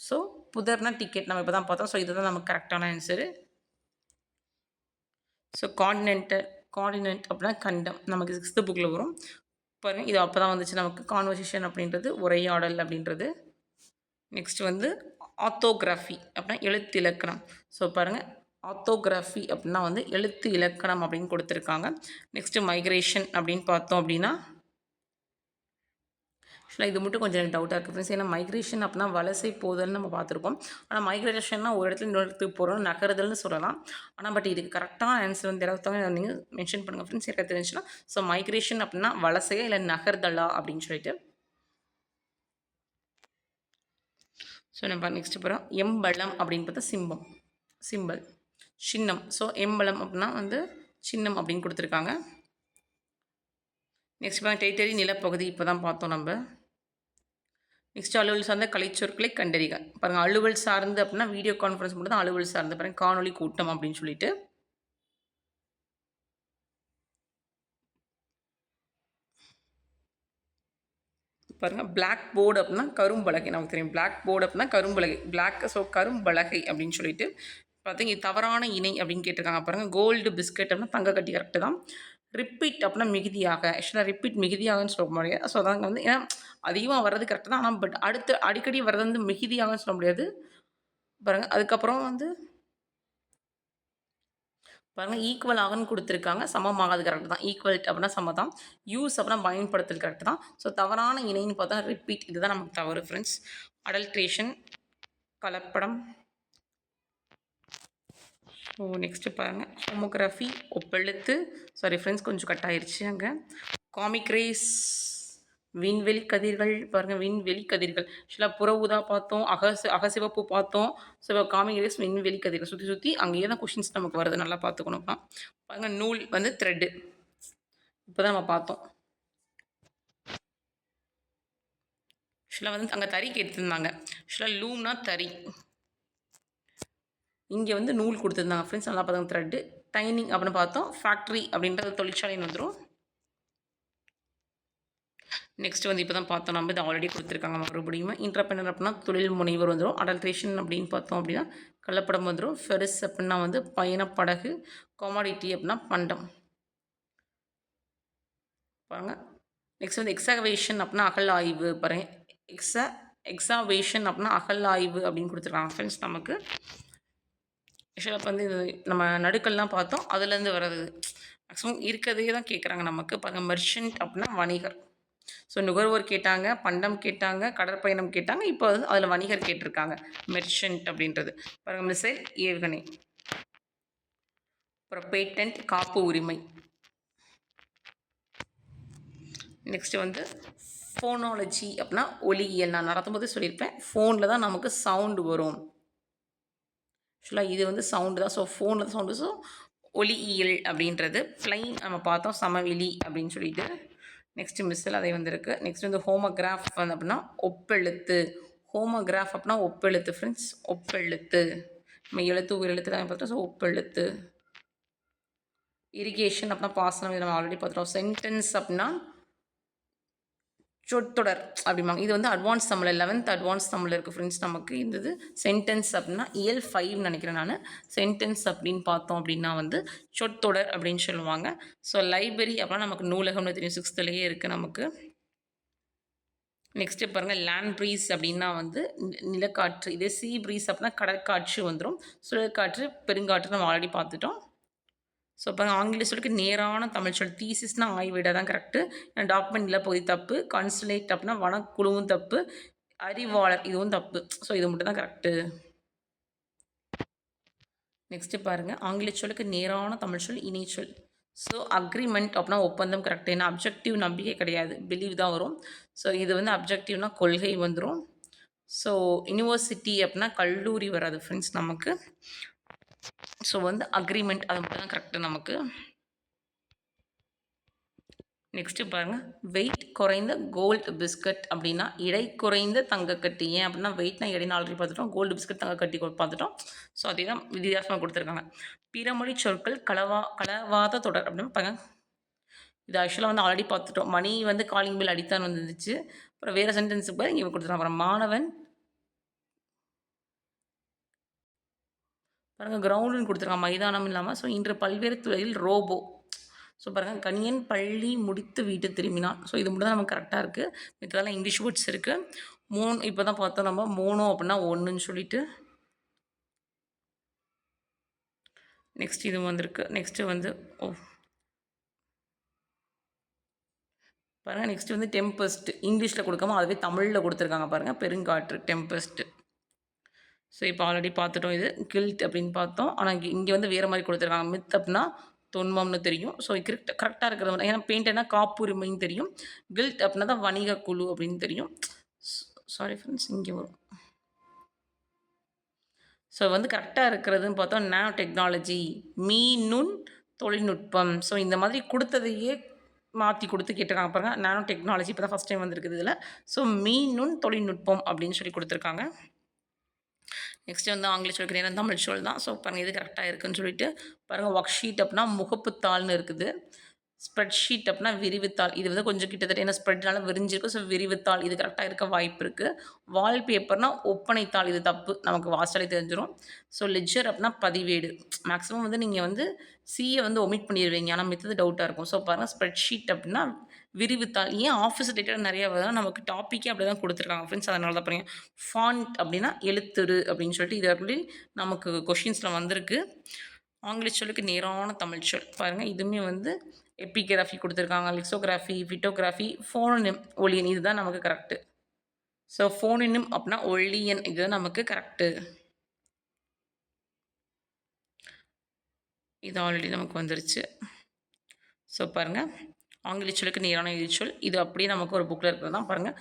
ஸோ புதர்னா டிக்கெட் நம்ம இப்போ தான் பார்த்தோம். ஸோ இதுதான் நமக்கு கரெக்டான ஆன்சரு. ஸோ கார்டினென்ட் அப்படின்னா கண்டம் நமக்கு 6th புக்கில் வரும். பாருங்கள் இது அப்போ தான் வந்துச்சு நமக்கு. கான்வர்சேஷன் அப்படின்றது உரையாடல் அப்படின்றது. நெக்ஸ்ட் வந்து ஆர்த்தோகிராஃபி அப்படின்னா எழுத்து இலக்கணம். ஸோ பாருங்கள் ஆர்த்தோகிராஃபி அப்படின்னா வந்து எழுத்து இலக்கணம் அப்படின்னு கொடுத்துருக்காங்க. நெக்ஸ்ட்டு மைக்ரேஷன் அப்படின்னு பார்த்தோம் அப்படின்னா ஆக்சுவலாக இது மட்டும் கொஞ்சம் எனக்கு டவுட்டாக இருக்குது ஃப்ரெண்ட்ஸ். ஏன்னா மைக்ரேஷன் அப்படின்னா வலசை போதல்னு நம்ம பார்த்துருப்போம். ஆனால் மைக்ரேஷன்னா ஒரு இடத்துல இன்னொரு இடத்துக்கு போகிறோம் நகருதல்னு சொல்லலாம். ஆனால் பட் இதுக்கு கரெக்டான ஆன்சர் வந்து யாராவது நீங்கள் மென்ஷன் பண்ணுங்கள் ஃப்ரெண்ட்ஸ், எனக்கு தெரிஞ்சுன்னா. ஸோ மைக்ரேஷன் அப்படின்னா வலசையா இல்லை நகர்தலா அப்படின்னு சொல்லிட்டு. ஸோ நம்ம நெக்ஸ்ட் போகிறோம். எம்பளம் அப்படின்னு பார்த்தா சிம்பல் சின்னம். ஸோ எம்பளம் அப்படின்னா வந்து சின்னம் அப்படின்னு கொடுத்துருக்காங்க. நெக்ஸ்ட் பாருங்கள் டெரிட்டரி நிலப்பகுதி இப்போ தான் பார்த்தோம் நம்ம. நெக்ஸ்ட் அலுவல் சார்ந்த கலைச்சொற்களை கண்டறிக. பாருங்கள் அலுவல் சார்ந்து அப்படின்னா வீடியோ கான்ஃபரன்ஸ் மட்டும் தான் அலுவல் சார்ந்து. பாருங்கள் காணொலி கூட்டம் அப்படின்னு சொல்லிட்டு. பாருங்கள் பிளாக் போர்டு அப்படின்னா கரும்பலகை. நமக்கு தெரியும் பிளாக் போர்டு அப்படின்னா கரும்பலகை. பிளாக் ஸோ கரும்பலகை அப்படின்னு சொல்லிட்டு பார்த்தீங்க. தவறான இணை அப்படின்னு கேட்டிருக்காங்க. பாருங்கள் கோல்டு பிஸ்கட் அப்படின்னா தங்க கட்டி கரெக்டு தான். ரிப்பீட் அப்படின்னா மிகுதியாக. ஆக்சுவலாக ரிப்பீட் மிகுதியாகன்னு சொல்ல முடியாது. ஸோ அதாங்க வந்து ஏன்னா அதிகமாக வர்றது கரெக்டு தான். ஆனால் பட் அடுத்து அடிக்கடி வர்றது வந்து மிகுதியாகன்னு சொல்ல முடியாது. பாருங்கள் அதுக்கப்புறம் வந்து பாருங்கள் ஈக்குவல் ஆகன்னு கொடுத்துருக்காங்க. சமமாகாது கரெக்டு தான். ஈக்குவல் அப்படின்னா சமம் தான். யூஸ் அப்படின்னா பயன்படுத்தல் கரெக்டு தான். ஸோ தவறான இணைன்னு பார்த்தா ரிப்பீட். இதுதான் நமக்கு தவறு ஃப்ரெண்ட்ஸ். அடல்ட்ரேஷன் கலப்படம். ஸோ நெக்ஸ்ட்டு பாருங்கள் ஹோமோகிராஃபி ஒப்பெழுத்து. சாரி ஃப்ரெண்ட்ஸ் கொஞ்சம் கட் ஆயிடுச்சு அங்கே. காமிக் ரேஸ் விண்வெளி கதிர்கள். பாருங்கள் விண்வெளி கதிர்கள். ஆக்சுவலாக புற ஊதா பார்த்தோம், அகசிவப்பு பார்த்தோம். ஸோ காமிக் ரேஸ் விண்வெளி கதிர்கள் சுற்றி சுற்றி அங்கேயே தான் கொஷின்ஸ் நமக்கு வருது. நல்லா பார்த்துக்கணும்ப்பா. பாருங்கள் நூல் வந்து த்ரெட்டு இப்போ தான் நம்ம பார்த்தோம். ஆக்சுவலாக வந்து அங்கே தறி கேட்டுருந்தாங்க. ஆக்சுவலாக லூம்னா தறி, இங்கே வந்து நூல் கொடுத்துருந்தாங்க ஃப்ரெண்ட்ஸ். நல்லா பார்த்தாங்க த்ரெட்டு. டைனிங் அப்படின்னு பார்த்தோம். ஃபேக்ட்ரி அப்படின்றது தொழிற்சாலைன்னு வந்துடும். நெக்ஸ்ட் வந்து இப்போ தான் பார்த்தோம் நம்ம. இது ஆல்ரெடி கொடுத்துருக்காங்க மறுபடியும். இன்டர்பிரனர் அப்படின்னா தொழில் முனைவர் வந்துடும். அடல்ட்ரேஷன் அப்படின்னு பார்த்தோம் அப்படின்னா கள்ளப்படம் வந்துடும். ஃபெரிஸ் அப்படின்னா வந்து பயணப்படகு. காமாடிட்டி அப்படின்னா பண்டம். பாருங்கள் நெக்ஸ்ட் வந்து எக்ஸாவேஷன் அப்படின்னா அகல் ஆய்வு. பாருங்கள் எக்ஸாவேஷன் அப்படின்னா அகல் ஆய்வு அப்படின்னு கொடுத்துருக்காங்க ஃப்ரெண்ட்ஸ் நமக்கு. ஆக்சுவலாக இப்போ வந்து இது நம்ம நடுக்கள்லாம் பார்த்தோம், அதுலேருந்து வர்றது மேக்ஸிமம் இருக்கிறதே தான் கேட்குறாங்க நமக்கு. பாருங்கள் மெர்ச்சன்ட் அப்படின்னா வணிகர். ஸோ நுகர்வோர் கேட்டாங்க, பண்டம் கேட்டாங்க, கடற்பயணம் கேட்டாங்க. இப்போ வந்து அதில் வணிகர் கேட்டிருக்காங்க மெர்ச்சன்ட் அப்படின்றது. பாருங்கள் மிசைல் ஏவுகணை. அப்புறம் பேட்டன்ட் காப்பு உரிமை. நெக்ஸ்ட்டு வந்து ஃபோனாலஜி அப்படின்னா ஒலியியல். நான் நடத்தும்போது சொல்லியிருப்பேன் ஃபோனில் தான் நமக்கு சவுண்டு வரும். ஆக்சுவலாக இது வந்து சவுண்டு தான். ஸோ ஃபோனில் தான் சவுண்டு. ஸோ ஒலியியல் அப்படின்றது. பிளைன் நம்ம பார்த்தோம் சமவெளி அப்படின்னு சொல்லிட்டு. நெக்ஸ்ட்டு மிஸ்ஸில் அதை வந்திருக்கு. நெக்ஸ்ட் வந்து ஹோமோகிராஃப் வந்து அப்படின்னா ஒப்பெழுத்து. ஹோமோகிராஃப் அப்படின்னா ஒப்பெழுத்து ஃப்ரெண்ட்ஸ். ஒப்பெழுத்து நம்ம எழுத்து ஒரு எழுத்து தான் பார்த்தோம். ஸோ ஒப்பெழுத்து. இரிகேஷன் அப்படின்னா பாசனம். இது நம்ம ஆல்ரெடி பார்த்துட்டோம். சென்டென்ஸ் அப்படின்னா சொற்றொடர் அப்படிம்பாங்க. இது வந்து advance Tamil 11th advance Tamil இருக்குது ஃப்ரெண்ட்ஸ் நமக்கு. இந்த இது சென்டென்ஸ் அப்படின்னா இயல் 5 நினைக்கிறேன் நான். சென்டென்ஸ் அப்படின்னு பார்த்தோம் அப்படின்னா வந்து சொற்றொடர் அப்படின்னு சொல்லுவாங்க. ஸோ லைப்ரரி அப்படின்னா நமக்கு நூலகம்னு தெரியும். 6thலேயே இருக்குது நமக்கு. நெக்ஸ்ட்டு பாருங்கள் லேண்ட் ப்ரீஸ் அப்படின்னா வந்து நிலக்காற்று. இதே சீ ப்ரீஸ் அப்படின்னா கடற்காற்று வந்துடும். சுழற்காற்று பெருங்காற்று நம்ம ஆல்ரெடி பார்த்துட்டோம். ஸோ இப்போ ஆங்கில சொல்லுக்கு நேரான தமிழ் சொல். தீசிஸ்னால் ஆய்விட தான் கரெக்டு. டாக்குமெண்ட் நிலப்பகுதி தப்பு. கான்சுலேட் அப்படின்னா வனக்குழுவும் தப்பு. அறிவாளர் இதுவும் தப்பு. ஸோ இது மட்டும் தான் கரெக்டு. நெக்ஸ்ட்டு பாருங்கள் ஆங்கில சொல்லுக்கு நேரான தமிழ் சொல் இணைச்சொல். ஸோ அக்ரிமெண்ட் அப்படின்னா ஒப்பந்தம் கரெக்டு. ஏன்னா அப்ஜெக்டிவ் நம்பிக்கை கிடையாது, பிலீவ் தான் வரும். ஸோ இது வந்து அப்ஜெக்டிவ்னா கொள்கை வந்துரும். ஸோ யுனிவர்சிட்டி அப்டின்னா கல்லூரி வராது ஃப்ரெண்ட்ஸ் நமக்கு. ஸோ வந்து அக்ரீமெண்ட் அது மட்டும் தான் கரெக்ட்டு நமக்கு. நெக்ஸ்ட்டு பாருங்க. வெயிட் குறைந்த கோல்டு பிஸ்கட் அப்படின்னா, எடை குறைந்த தங்கக்கட்டி. ஏன் அப்படின்னா, வெயிட்னா எடைன்னு ஆல்ரெடி பார்த்துட்டோம். கோல்டு பிஸ்கட் தங்கக்கட்டி பார்த்துட்டோம். ஸோ அதே தான் வித்தியாசமா குடுத்துருக்காங்க. பிறமொழி சொற்கள் கலவாத தொடர் அப்படின்னா பாருங்க. இது ஆக்சுவலா வந்து ஆல்ரெடி பார்த்துட்டோம். மணி வந்து காலிங் பெல் அடித்தான் வந்துருந்துச்சு. அப்புறம் வேற சென்டென்ஸுக்கு பாருங்க இங்க குடுத்துருக்காங்க. அப்புறம் மாணவன் பாருங்க கிரவுண்டுன்னு குடுத்துருக்காங்க. மைதானம் இல்லாம. ஸோ இன்று பல்வேறு துறையில் ரோபோ. ஸோ பாருங்க கணியன் பள்ளி முடித்து வீட்டு திரும்பினான். ஸோ இது மட்டும் தான் நமக்கு கரெக்ட்டா இருக்கு. மித்ததெல்லாம் இங்கிலீஷ் வேர்ட்ஸ் இருக்கு. இப்போ தான் பார்த்தோம் நம்ம. மோனோ அப்படின்னா 1ன்னு சொல்லிட்டு. நெக்ஸ்ட் இது வந்திருக்கு. நெக்ஸ்ட்டு வந்து பாருங்க நெக்ஸ்ட் வந்து டெம்பஸ்ட். இங்கிலீஷ்ல குடுக்காம அதுவே தமிழ்ல குடுத்துருக்காங்க பாருங்க. பெருங்காற்று டெம்பஸ்ட். ஸோ இப்போ ஆல்ரெடி பார்த்துட்டோம் இது. கில்ட் அப்படின்னு பார்த்தோம். ஆனா இங்க வந்து வேற மாரி குடுத்துருக்காங்க. மித் அப்படின்னா தொன்மம்னு தெரியும். ஸோ கரெக்ட்டா இருக்கிறது ஏன்னா பெயிண்டர்னா காப்புரிமைன்னு தெரியும். கில்ட் அப்படின்னா தான் வணிக குழு அப்படின்னு தெரியும். சாரி ஃப்ரெண்ட்ஸ் இங்கே வரும். ஸோ வந்து கரெக்ட்டா இருக்கிறதுன்னு பார்த்தோம் நானோ டெக்னாலஜி, மீநுண் தொழில்நுட்பம். ஸோ இந்த மாதிரி குடுத்ததையே மாத்தி குடுத்து கேட்டுருக்காங்க பாருங்க. நானோ டெக்னாலஜி இப்போ தான் ஃபர்ஸ்ட் டைம் வந்திருக்குது இதில. ஸோ மீநுண் தொழில்நுட்பம் அப்படின்னு சொல்லி குடுத்துருக்காங்க. நெக்ஸ்ட் வந்து ஆங்கில சொல்லுக்கு நேரம் தமிழ் சொல் தான். ஸோ பாருங்க இது கரெக்டாக இருக்குன்னு சொல்லிட்டு பாருங்க ஒர்க் ஷீட் அப்படின்னா முகப்புத்தாள்னு இருக்குது. ஸ்ப்ரெட்ஷீட் அப்படின்னா விரிவுத்தாள். இது வந்து கொஞ்சம் கிட்டத்தட்ட ஏன்னா ஸ்ப்ரெட்னால விரிஞ்சிருக்கு. ஸோ விரிவுத்தாள் இது கரெக்டாக இருக்க வாய்ப்பு இருக்குது. வால்பேப்பர்னா ஒப்பனைத்தாள் இது தப்பு. நமக்கு வாசிச்சாலே தெரிஞ்சிடும். ஸோ லெட்ஜர் அப்படின்னா பதிவேடு. மேக்ஸிமம் வந்து நீங்கள் வந்து சியை வந்து ஒமிட் பண்ணிடுவீங்க. ஆனால் மித்தது டவுட்டாக இருக்கும். ஸோ பாருங்கள் ஸ்ப்ரெட்ஷீட் அப்படின்னா விரிவுத்தாள். ஏன் ஆஃபீஸ் ரிலேட்டட் நிறையா வருதுன்னா நமக்கு டாப்பிக்கே அப்படி தான் கொடுத்துருக்காங்க ஃப்ரெண்ட்ஸ். அதனால தான் பாருங்க. ஃபாண்ட் அப்படின்னா எழுத்துரு அப்படின்னு சொல்லிட்டு இது ஆல்ரெடி நமக்கு கொஷின்ஸில் வந்திருக்கு. ஆங்கில சொல்லுக்கு நேரான தமிழ் சொல் பாருங்கள். இதுவுமே வந்து எபிகிராஃபி கொடுத்துருக்காங்க. லிக்ஸோகிராஃபி, ஃபிட்டோகிராஃபி, ஃபோனோனிம் ஒலியன் இதுதான் நமக்கு கரெக்டு. ஸோ ஃபோனோனிம் அப்படின்னா ஒலியன் இதுதான் நமக்கு கரெக்டு. இது ஆல்ரெடி நமக்கு வந்துருச்சு. ஸோ பாருங்கள் ஆங்கில சொல்லுக்கு நேரான எதிர்ச்சொல். இது அப்படியே நமக்கு ஒரு புக்கில் இருக்கிறது தான் பாருங்கள்.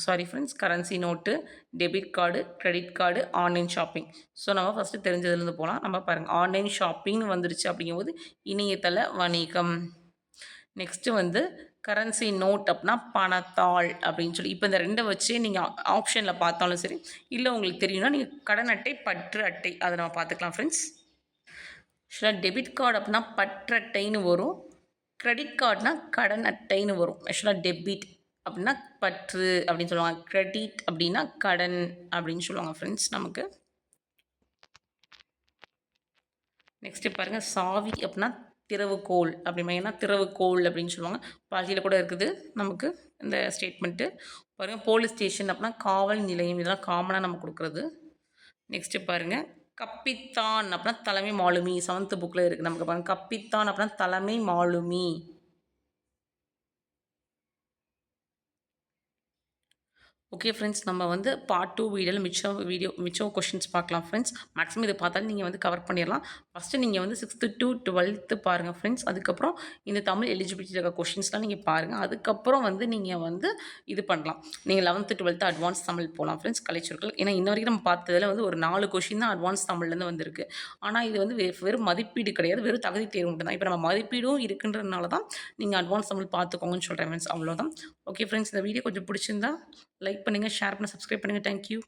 Sorry friends currency note, debit card, credit card, online shopping. So நம்ம ஃபஸ்ட்டு தெரிஞ்சதுலேருந்து போகலாம். நம்ம பாருங்கள் ஆன்லைன் ஷாப்பிங்னு வந்துருச்சு அப்படிங்கும்போது இணையதள வணிகம். நெக்ஸ்ட்டு வந்து கரன்சி நோட் அப்படின்னா பணத்தாள் அப்படின்னு சொல்லி இப்போ இந்த ரெண்டை வச்சு நீங்கள் ஆப்ஷனில் பார்த்தாலும் சரி இல்லை உங்களுக்கு தெரியும்னா நீங்கள் கடன் அட்டை பற்று அட்டை அதை நம்ம பார்த்துக்கலாம் ஃப்ரெண்ட்ஸ். ஆக்சுவலாக டெபிட் கார்டு அப்படின்னா பற்றட்டைன்னு வரும். கிரெடிட் கார்டுனா கடன் அட்டைன்னு வரும். ஆக்சுவலாக டெபிட் அப்படின்னா பற்று அப்படின்னு சொல்லுவாங்க. கிரெடிட் அப்படின்னா கடன் அப்படின்னு சொல்லுவாங்க ஃப்ரெண்ட்ஸ் நமக்கு. நெக்ஸ்ட்டு பாருங்கள் சாவி அப்படின்னா திறவுகோல் அப்படிமா ஏன்னா திறவுகோல் அப்படின்னு சொல்லுவாங்க. பாதியில் கூட இருக்குது நமக்கு இந்த ஸ்டேட்மெண்ட்டு. பாருங்கள் போலீஸ் ஸ்டேஷன் அப்படின்னா காவல் நிலையம் இதெல்லாம் காமனாக நம்ம கொடுக்குறது. நெக்ஸ்ட்டு பாருங்கள் கப்பித்தான் அப்படின்னா தலைமை மாலுமி 7th புக்கில் இருக்குது நமக்கு பாருங்கள். கப்பித்தான் அப்படின்னா தலைமை மாலுமி. ஓகே ஃப்ரெண்ட்ஸ் நம்ம வந்து பார்ட் 2 வீடியோவில் மிச்சம் கொஷின்ஸ் பார்க்கலாம் ஃப்ரெண்ட்ஸ். மேக்ஸிமம் இதை பார்த்தாலும் நீங்கள் வந்து கவர் பண்ணிடலாம். ஃபஸ்ட்டு நீங்கள் வந்து 6th to 12th பாருங்கள் ஃப்ரெண்ட்ஸ். அதுக்கப்புறம் இந்த தமிழ் எலிஜிபிலிட்டி இருக்க கொஷின்ஸ்லாம் நீங்கள் பாருங்கள். அதுக்கப்புறம் வந்து நீங்கள் வந்து இது பண்ணலாம். நீங்கள் 11th 12th அட்வான்ஸ் தமிழ் போகலாம் ஃப்ரெண்ட்ஸ் கலைச்சொற்கள். ஏன்னா இன்ன வரைக்கும் நம்ம பார்த்ததில் வந்து ஒரு 4 கொஷின் தான் அட்வான்ஸ் தமிழ்லேருந்து வந்திருக்கு. ஆனால் இது வந்து வெறும் மதிப்பீடு கிடையாது, வெறும் தகுதி தேர்வு மட்டும் தான். இப்போ நம்ம மதிப்பீடும் இருக்குன்றதுனால தான் நீங்கள் அட்வான்ஸ் தமிழ் பார்த்துக்கோங்கன்னு சொல்கிறேன் ஃப்ரெண்ட்ஸ். அவ்வளோதான். ஓகே ஃப்ரெண்ட்ஸ் இந்த வீடியோ கொஞ்சம் பிடிச்சிருந்தா லைக் பண்ணுங்கள், ஷேர் பண்ணுங்கள், சப்ஸ்கிரைப் பண்ணுங்கள். தேங்க்யூ.